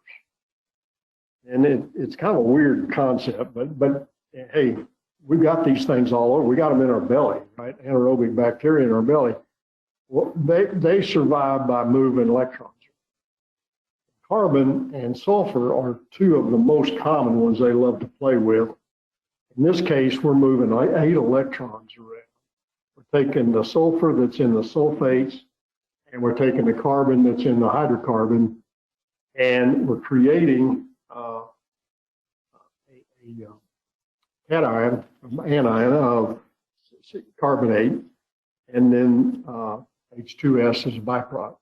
A: and it's kind of a weird concept, but hey, we've got these things all over. We got them in our belly, right? Anaerobic bacteria in our belly. Well, they survive by moving electrons. Carbon and sulfur are two of the most common ones they love to play with. In this case, we're moving 8 electrons around. We're taking the sulfur that's in the sulfates, and we're taking the carbon that's in the hydrocarbon, and we're creating a anion of carbonate, and then H2S is a byproduct.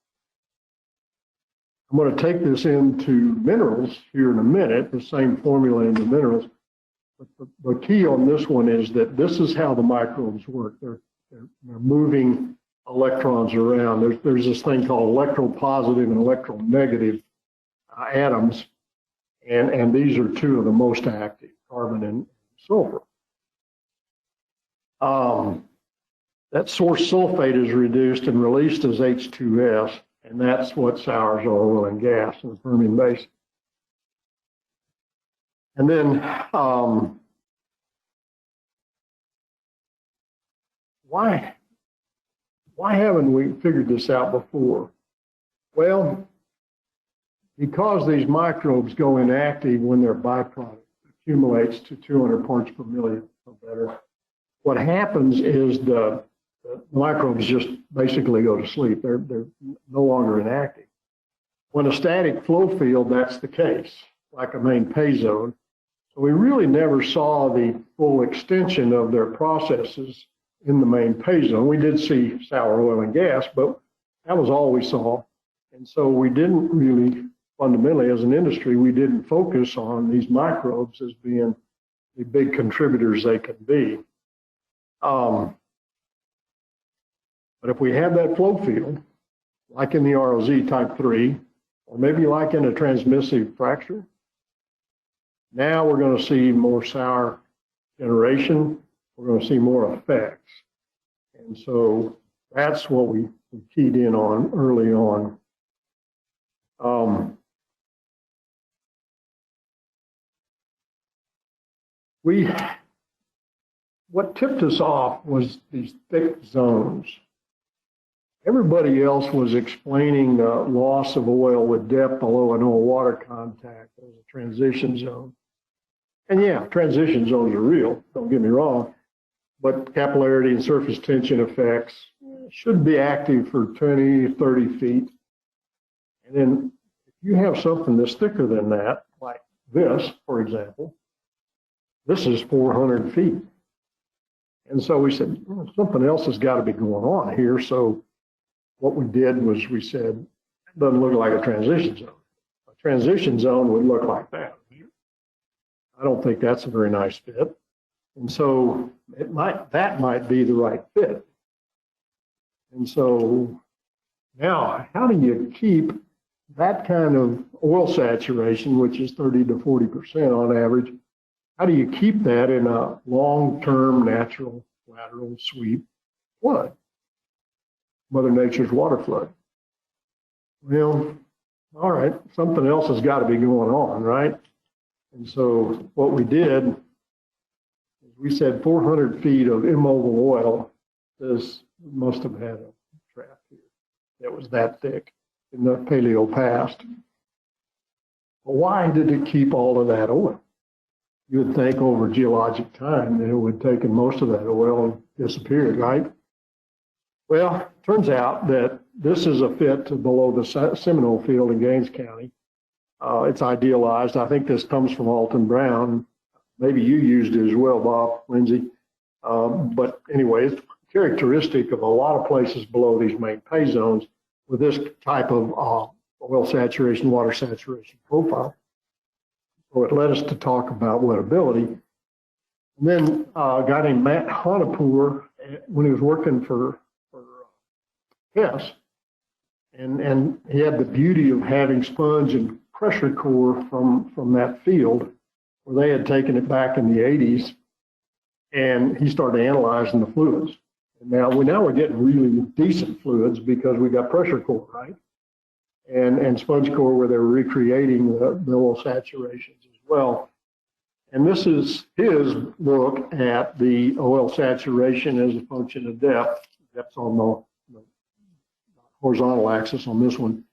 A: I'm going to take this into minerals here in a minute, the same formula into minerals. But the key on this one is that this is how the microbes work. They're moving electrons around. There's this thing called electropositive and electronegative atoms, and these are two of the most active, carbon and sulfur. That source sulfate is reduced and released as H2S, and that's what sours our oil and gas in the Permian Basin. And then, why haven't we figured this out before? Well, because these microbes go inactive when their byproduct accumulates to 200 parts per million or better. What happens is the microbes just basically go to sleep. They're no longer inactive. When a static flow field, that's the case, like a main pay zone. So we really never saw the full extension of their processes in the main pay zone. We did see sour oil and gas, but that was all we saw. And so we didn't really, fundamentally as an industry, we didn't focus on these microbes as being the big contributors they can be. But if we have that flow field, like in the ROZ type 3, or maybe like in a transmissive fracture, now we're going to see more sour generation. We're going to see more effects. And so that's what we keyed in on early on. What tipped us off was these thick zones. Everybody else was explaining the loss of oil with depth below an oil water contact as a transition zone. And yeah, transition zones are real, don't get me wrong, but capillarity and surface tension effects should be active for 20, 30 feet. And then if you have something that's thicker than that, like this, for example, this is 400 feet. And so we said, something else has got to be going on here. So what we did was we said, it doesn't look like a transition zone. A transition zone would look like that. I don't think that's a very nice fit. And so that might be the right fit. And so now, how do you keep that kind of oil saturation, which is 30 to 40% on average, how do you keep that in a long-term natural lateral sweep flood? Mother Nature's water flood. Well, all right, something else has got to be going on, right? And so what we did is We said 400 feet of immobile oil. This must have had a draft here that was that thick in the paleo past. But why did it keep all of that oil? You would think over geologic time that it would have taken most of that oil and disappeared, right? Well, turns out that this is a fit to below the Seminole Field in Gaines County. It's idealized. I think this comes from Alton Brown. Maybe you used it as well, Bob, Lindsay. But anyway, it's characteristic of a lot of places below these main pay zones with this type of oil saturation, water saturation profile. So it led us to talk about wettability. And then a guy named Matt Honapour, when he was working for PBS, and he had the beauty of having sponge and pressure core from that field, where they had taken it back in the 80s, and he started analyzing the fluids. And now we're getting really decent fluids because we got pressure core, right? And sponge core where they're recreating the oil saturations as well. And this is his look at the oil saturation as a function of depth. Depth's on the horizontal axis on this one.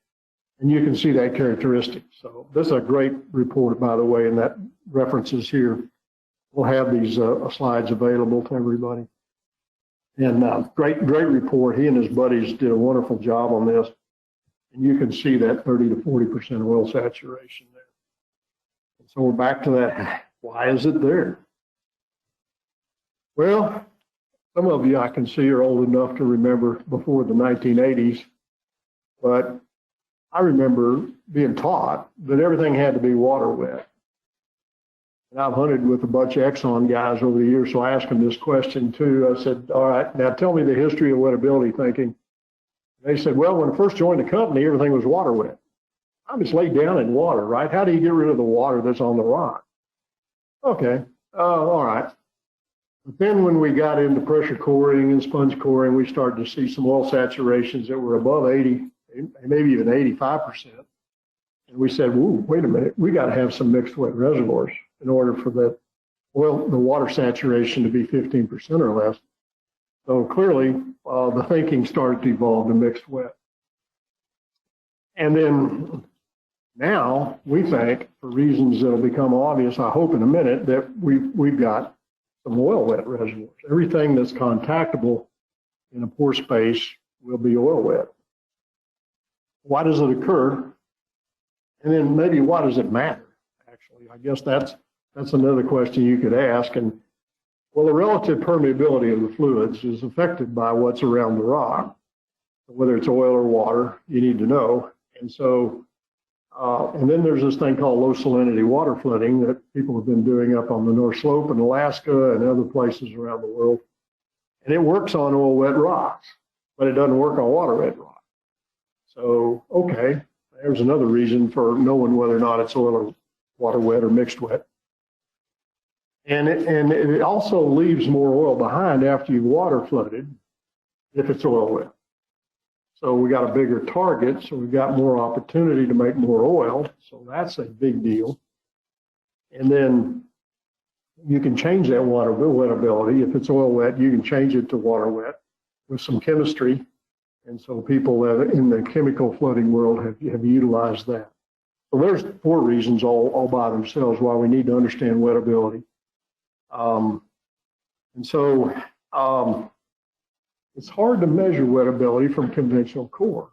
A: And you can see that characteristic. So this is a great report, by the way, and that references here. We'll have these slides available to everybody. And great report. He and his buddies did a wonderful job on this. And you can see that 30 to 40% oil saturation there. And so we're back to that. Why is it there? Well, some of you I can see are old enough to remember before the 1980s, but I remember being taught that everything had to be water wet. And I've hunted with a bunch of Exxon guys over the years, so I asked them this question too. I said, all right, now tell me the history of wettability thinking. They said, well, when I first joined the company, everything was water wet. I'm just laid down in water, right? How do you get rid of the water that's on the rock? Okay, all right. But then when we got into pressure coring and sponge coring, we started to see some oil saturations that were above 80, maybe even 85%. And we said, whoa, wait a minute, we got to have some mixed wet reservoirs in order for the water saturation to be 15% or less. So clearly, the thinking started to evolve to mixed wet. And then now we think, for reasons that'll become obvious, I hope in a minute, that we've got some oil wet reservoirs. Everything that's contactable in a pore space will be oil wet. Why does it occur? And then maybe why does it matter? Actually, I guess that's another question you could ask. And well, the relative permeability of the fluids is affected by what's around the rock. Whether it's oil or water, you need to know. And so, and then there's this thing called low salinity water flooding that people have been doing up on the North Slope in Alaska and other places around the world. And it works on oil wet rocks, but it doesn't work on water wet rocks. So, okay, there's another reason for knowing whether or not it's oil or water wet or mixed wet. And it also leaves more oil behind after you've water flooded if it's oil wet. So we got a bigger target, so we've got more opportunity to make more oil. So that's a big deal. And then you can change that water wettability. If it's oil wet, you can change it to water wet with some chemistry. And so people that in the chemical flooding world have utilized that. So there's 4 reasons all by themselves why we need to understand wettability. And so it's hard to measure wettability from conventional core.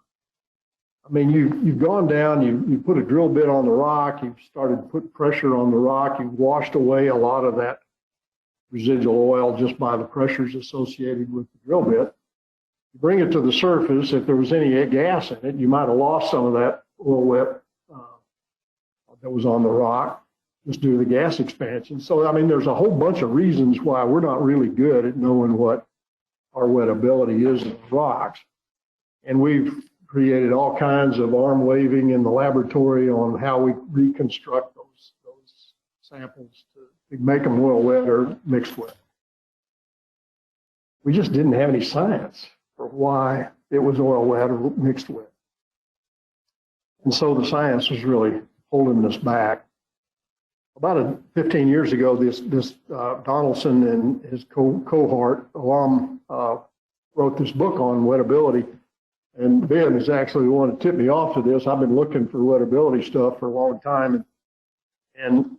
A: I mean, you've gone down, you put a drill bit on the rock, you've started to put pressure on the rock, you've washed away a lot of that residual oil just by the pressures associated with the drill bit. You bring it to the surface, if there was any gas in it, you might have lost some of that oil wet that was on the rock just due to the gas expansion. So, I mean, there's a whole bunch of reasons why we're not really good at knowing what our wettability is in the rocks. And we've created all kinds of arm waving in the laboratory on how we reconstruct those samples to make them oil wet or mixed wet. We just didn't have any science for why it was oil wet or mixed wet. And so the science was really holding us back. About 15 years ago, this Donaldson and his cohort alum wrote this book on wettability. And Ben is actually the one that tipped me off to this. I've been looking for wettability stuff for a long time. And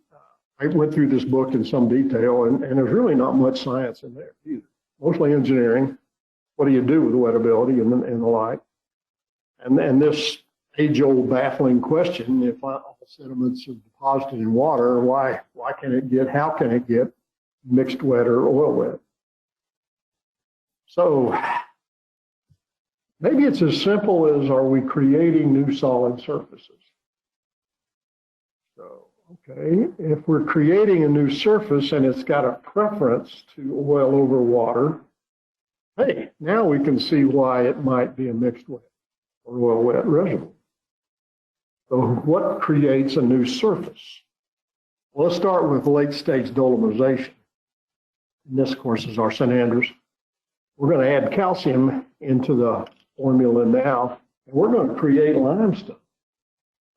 A: I went through this book in some detail, and there's really not much science in there either. Mostly engineering. What do you do with wettability and the like? And this age-old baffling question, if all sediments are deposited in water, how can it get mixed wet or oil wet? So maybe it's as simple as, are we creating new solid surfaces? So, okay, if we're creating a new surface and it's got a preference to oil over water, hey, now we can see why it might be a mixed wet or oil wet reservoir. So what creates a new surface? Well, let's start with late stage dolomization. And this, of course, is our Sananders. We're going to add calcium into the formula now, and we're going to create limestone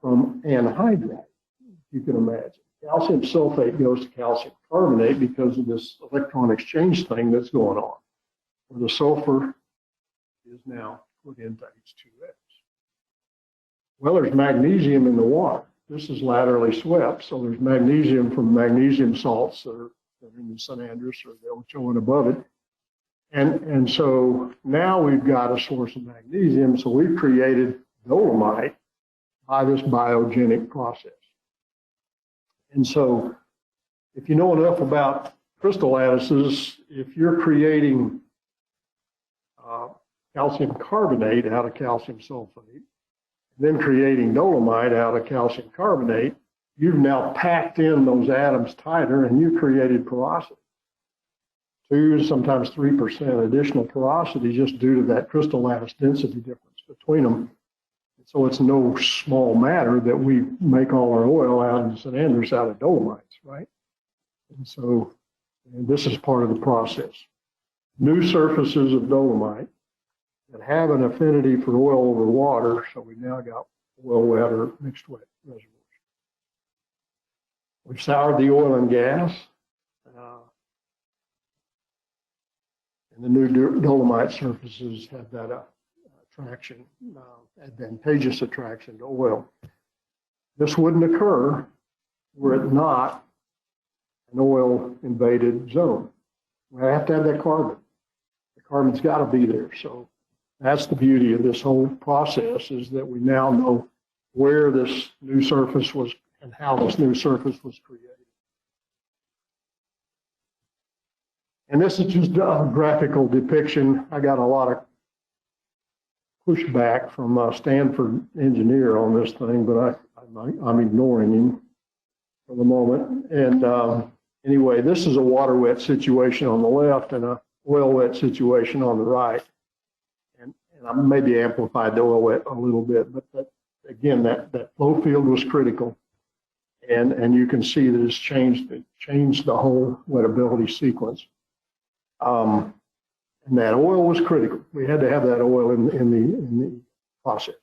A: from anhydrite, if you can imagine. Calcium sulfate goes to calcium carbonate because of this electron exchange thing that's going on, where the sulfur is now put into H2S. Well, there's magnesium in the water. This is laterally swept, so there's magnesium from magnesium salts that are in the Sananders or the Ocho and above it. And so now we've got a source of magnesium, so we've created dolomite by this biogenic process. And so if you know enough about crystal lattices, if you're creating calcium carbonate out of calcium sulfate, then creating dolomite out of calcium carbonate, you've now packed in those atoms tighter and you created porosity. 2, sometimes 3% additional porosity just due to that crystal lattice density difference between them. So it's no small matter that we make all our oil out of Sananders out of dolomites, right? And so this is part of the process. New surfaces of dolomite that have an affinity for oil over water, so we've now got oil wet or mixed wet reservoirs. We've soured the oil and gas, and the new dolomite surfaces have that attraction, advantageous attraction to oil. This wouldn't occur were it not an oil invaded zone. We have to have that carbon. The carbon's got to be there. So that's the beauty of this whole process, is that we now know where this new surface was and how this new surface was created. And this is just a graphical depiction. I got a lot of pushback from a Stanford engineer on this thing, but I'm ignoring him for the moment. And anyway, this is a water wet situation on the left and a oil wet situation on the right. And I maybe amplified the oil wet a little bit, but again, that flow field was critical. And you can see that it's changed the whole wettability sequence. And that oil was critical. We had to have that oil in the process.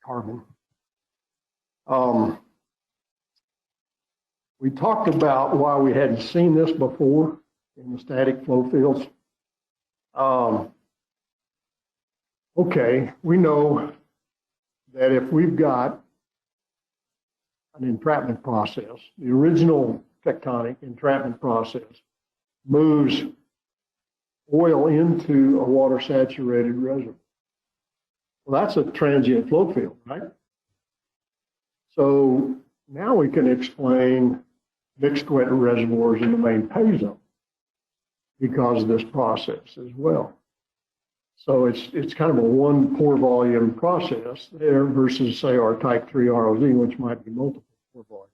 A: Carbon. We talked about why we hadn't seen this before in the static flow fields. Okay, we know that if we've got an entrapment process, the original tectonic entrapment process moves oil into a water-saturated reservoir. Well, that's a transient flow field, right? So now we can explain mixed wet reservoirs in the main pay zone because of this process as well. So it's kind of a one pore volume process there versus, say, our type 3 ROZ, which might be multiple pore volumes.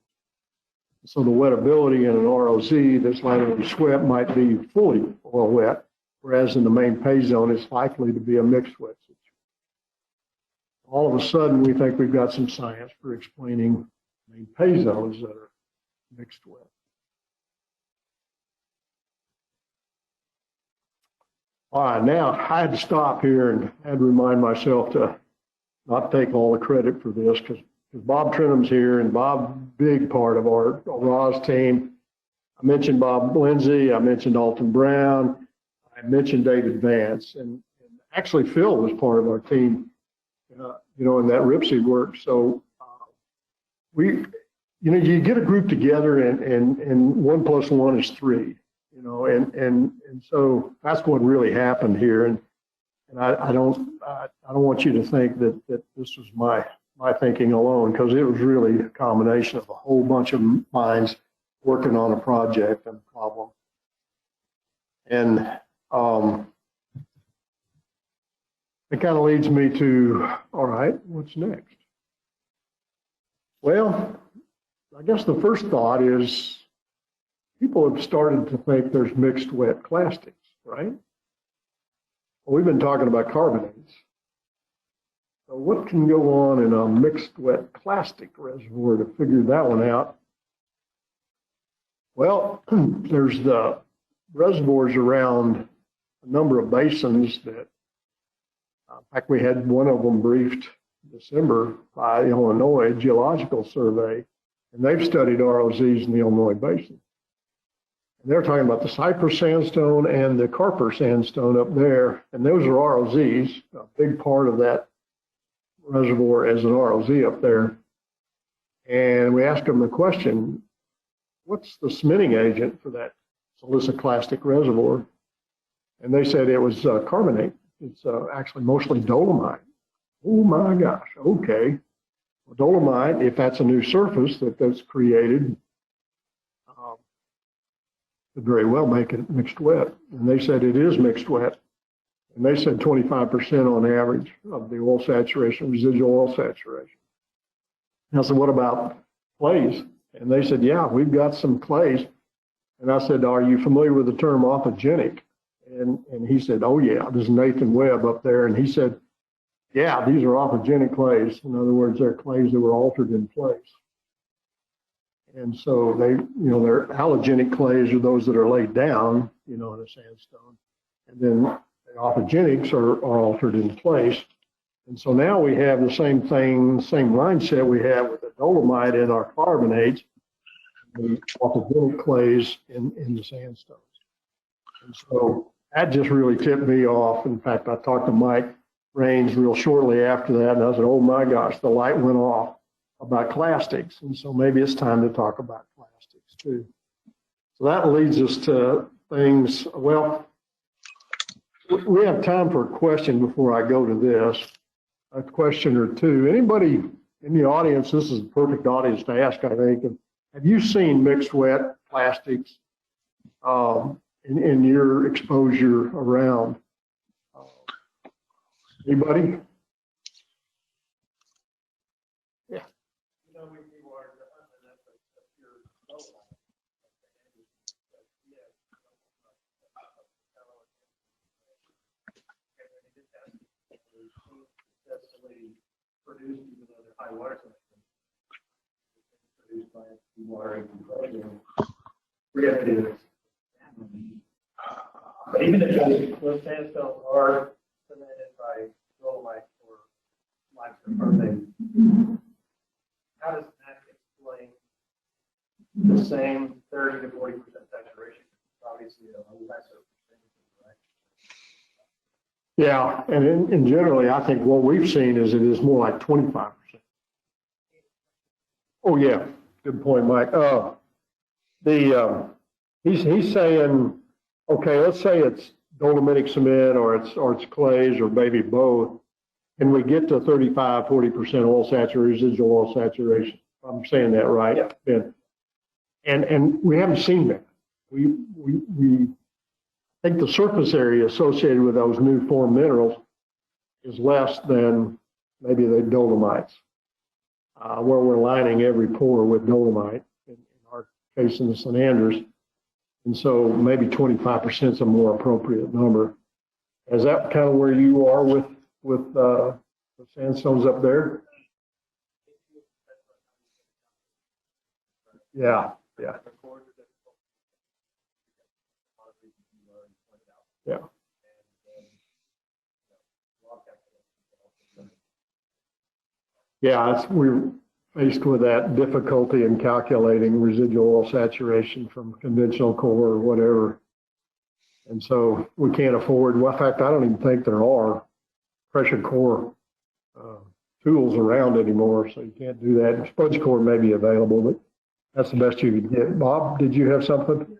A: So the wettability in an ROZ that's laterally swept might be fully oil wet, whereas in the main pay zone, it's likely to be a mixed wet situation. All of a sudden, we think we've got some science for explaining main pay zones that are mixed wet. All right, now I had to stop here and had to remind myself to not take all the credit for this, because because Bob Trenum's here, and Bob, big part of our Roz team. I mentioned Bob Lindsay, I mentioned Alton Brown, I mentioned David Vance, and actually Phil was part of our team, you know, in that RIPSI work. So you get a group together, and 1 + 1 is 3, you know, and so that's what really happened here. And I don't want you to think that this was my thinking alone, because it was really a combination of a whole bunch of minds working on a project and a problem. And it kind of leads me to, all right, what's next? Well, I guess the first thought is people have started to think there's mixed wet plastics, right? Well, we've been talking about carbonates. So what can go on in a mixed wet plastic reservoir? To figure that one out, well, there's the reservoirs around a number of basins that, in fact, we had one of them briefed December by the Illinois Geological Survey, and they've studied ROZs in the Illinois Basin. And they're talking about the Cypress sandstone and the Carper sandstone up there, and those are ROZs. A big part of that reservoir is an ROZ up there. And we asked them the question, what's the cementing agent for that siliciclastic reservoir? And they said it was carbonate. It's actually mostly dolomite. Oh my gosh, okay. Well, dolomite, if that's a new surface that's created, could very well make it mixed wet. And they said it is mixed wet. And they said 25% on average of the oil saturation, residual oil saturation. And I said, what about clays? And they said, yeah, we've got some clays. And I said, are you familiar with the term autogenic? And he said, oh yeah, there's Nathan Webb up there. And he said, yeah, these are autogenic clays. In other words, they're clays that were altered in place. And so they're allogenic clays are those that are laid down, in a sandstone. And then the autogenics are altered in place. And so now we have the same thing, same mindset we have with the dolomite in our carbonates, the autogenic clays in the sandstones. And so that just really tipped me off. In fact, I talked to Mike Raines real shortly after that, and I said, oh my gosh, the light went off about clastics. And so maybe it's time to talk about plastics too. So that leads us to things, well, we have time for a question before I go to this, a question or two. Anybody in the audience, this is the perfect audience to ask, I think. Have you seen mixed wet plastics in your exposure around? Anybody? Yeah.
B: Produced even though they're high water temperatures. Produced by water compression. Reactive. But even if those sandstones are cemented by dolomite or limestone carbonate, how does that explain the same 30 to 40% saturation? Obviously, a lesser percentage, right?
A: Yeah, and in generally, I think what we've seen is it is more like 25%. Oh yeah, good point, Mike. He's saying, okay, let's say it's dolomitic cement or it's clays or maybe both, and we get to 35, 40% oil saturation, residual oil saturation. I'm saying that right?
B: Yeah.
A: Ben? And we haven't seen that. We think the surface area associated with those new formed minerals is less than maybe the dolomites, where we're lining every pore with dolomite, in our case in the St. Andrews. And so maybe 25% is a more appropriate number. Is that kind of where you are with the sandstones up there? Yeah, yeah. Yeah. Yeah, we faced with that difficulty in calculating residual oil saturation from conventional core or whatever. And so we can't afford, well, in fact, I don't even think there are pressure core tools around anymore, so you can't do that. Sponge core may be available, but that's the best you could get. Bob, did you have something?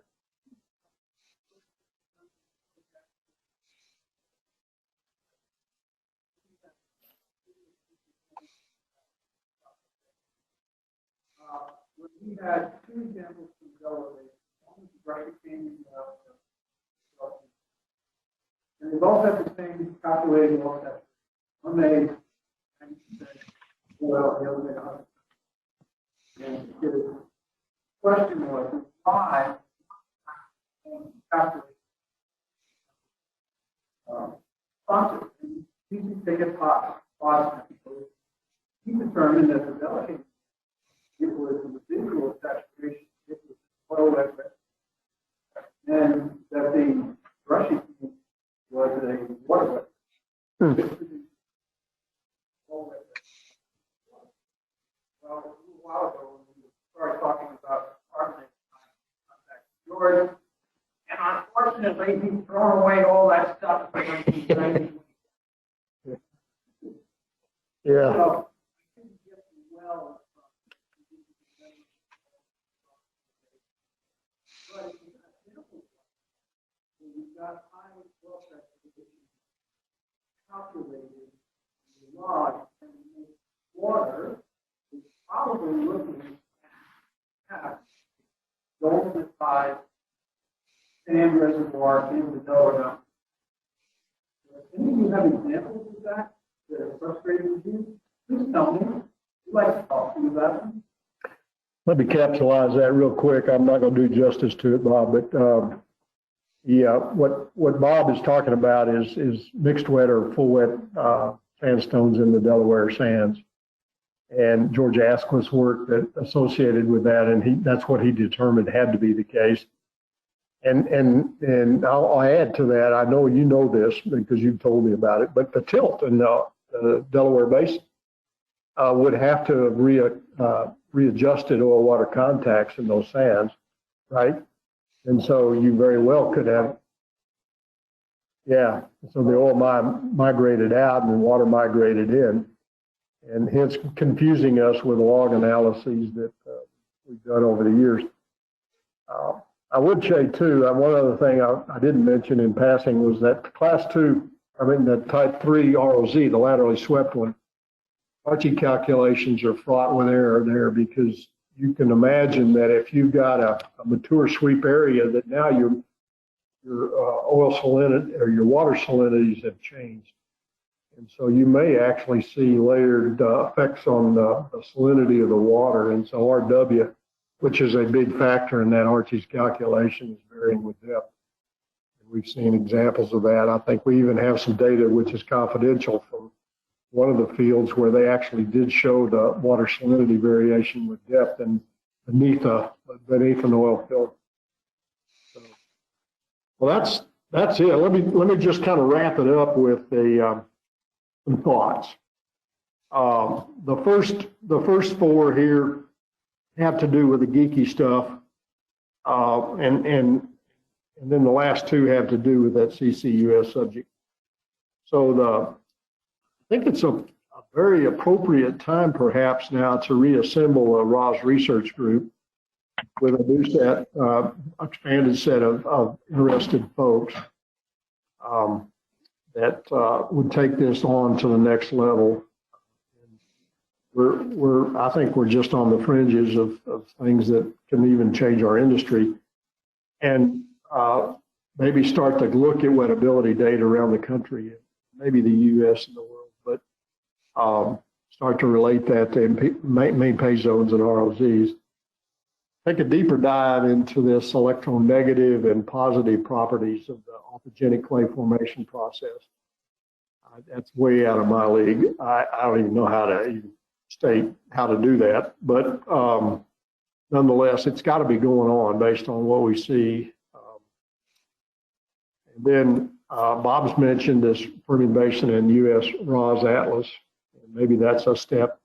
C: We had two examples from Delaware. One was the graphically, and they both had the same calculated oil test. One made 90% oil, the other made 100%. And the question was why calculate sponsor. He get hot. He determined that the delicate it was a residual saturation, it was oil wet, and that the brushing was a water wet. Well, a little while ago, when we started talking about carbonate contact George, and unfortunately, he's thrown away all that stuff.
A: Yeah.
C: So, we've got high oil saturation calculated in the log, and water is probably looking at golden-sized sand reservoir in the Delaware Mountains. Any of you have examples of that that are frustrating you? Please tell me. You'd like to talk to me about them?
A: Let me capsulize that real quick. I'm not going to do justice to it, Bob, but yeah, what Bob is talking about is mixed wet or full wet sandstones in the Delaware sands. And George Asquith's work that associated with that, and that's what he determined had to be the case. And I'll add to that. I know you know this because you've told me about it, but the tilt in the Delaware Basin would have to have readjusted oil water contacts in those sands, right? And so you very well could have, yeah. So the oil migrated out and the water migrated in, and hence confusing us with log analyses that we've done over the years. I would say too, one other thing I didn't mention in passing was that the type 3 ROZ, the laterally swept one, Archie calculations are fraught with error there, because you can imagine that if you've got a mature sweep area, that now your oil salinity or your water salinities have changed. And so you may actually see layered effects on the salinity of the water. And so RW, which is a big factor in that Archie's calculation, is varying with depth. And we've seen examples of that. I think we even have some data which is confidential from one of the fields where they actually did show the water salinity variation with depth and beneath an oil field. So, well, that's it. Let me just kind of wrap it up with some thoughts. The first four here have to do with the geeky stuff, and then the last two have to do with that CCUS subject. So I think it's a very appropriate time perhaps now to reassemble a ROS research group with a new set, expanded set of interested folks that would take this on to the next level. I think we're just on the fringes of things that can even change our industry, and maybe start to look at wettability data around the country, maybe the U.S. and the world, but start to relate that to main pay zones and ROZs. Take a deeper dive into this electronegative and positive properties of the orthogenic clay formation process. That's way out of my league. I don't even know how to even state how to do that, but nonetheless, it's got to be going on based on what we see. And then Bob's mentioned this Permian Basin and U.S. ROS Atlas, and maybe that's a step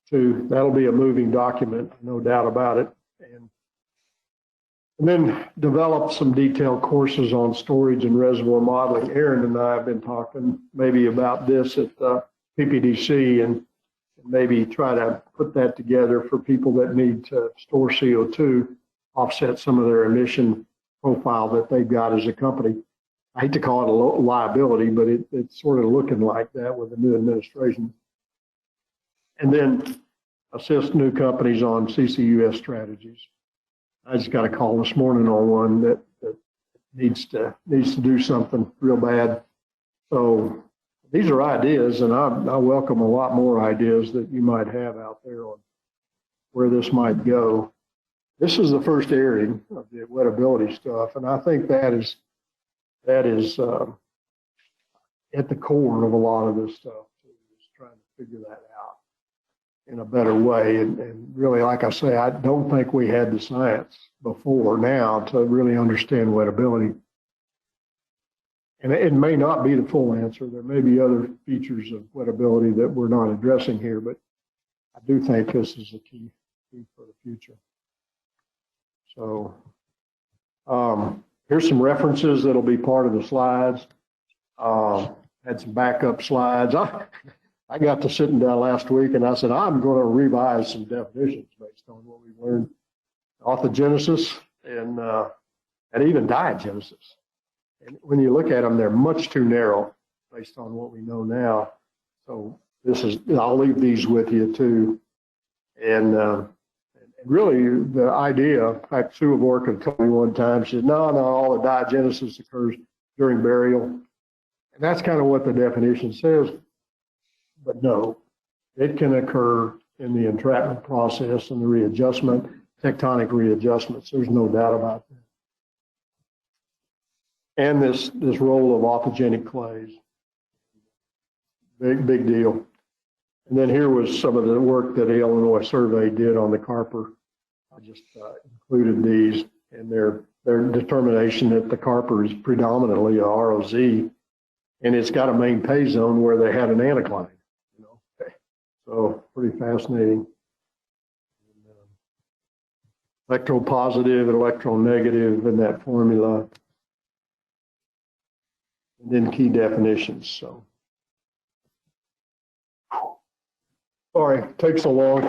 A: too. That'll be a moving document, no doubt about it. And then develop some detailed courses on storage and reservoir modeling. Aaron and I have been talking maybe about this at PPDC and maybe try to put that together for people that need to store CO2, offset some of their emission profile that they've got as a company. I hate to call it a liability, but it's sort of looking like that with the new administration. And then assist new companies on CCUS strategies. I just got a call this morning on one that needs to do something real bad. So these are ideas, and I welcome a lot more ideas that you might have out there on where this might go. This is the first airing of the wettability stuff, and I think that is at the core of a lot of this stuff, is trying to figure that out in a better way. And really, like I say, I don't think we had the science before now to really understand wettability. And it may not be the full answer. There may be other features of wettability that we're not addressing here, but I do think this is a key for the future. So here's some references that'll be part of the slides. Had some backup slides. I got to sitting down last week and I said, I'm going to revise some definitions based on what we learned. Orthogenesis and even diagenesis. And when you look at them, they're much too narrow based on what we know now. So I'll leave these with you too. And really the idea, in fact, Sue Avorka told me one time, she said, no, all the diagenesis occurs during burial. And that's kind of what the definition says. But no, it can occur in the entrapment process and the readjustment, tectonic readjustments. There's no doubt about that. And this role of autogenic clays, big deal. And then here was some of the work that the Illinois survey did on the Carper. I just included these in their determination that the Carper is predominantly a ROZ, and it's got a main pay zone where they had an anticline. So pretty fascinating. Electropositive and electronegative in that formula. And then key definitions. So, sorry, it takes so long.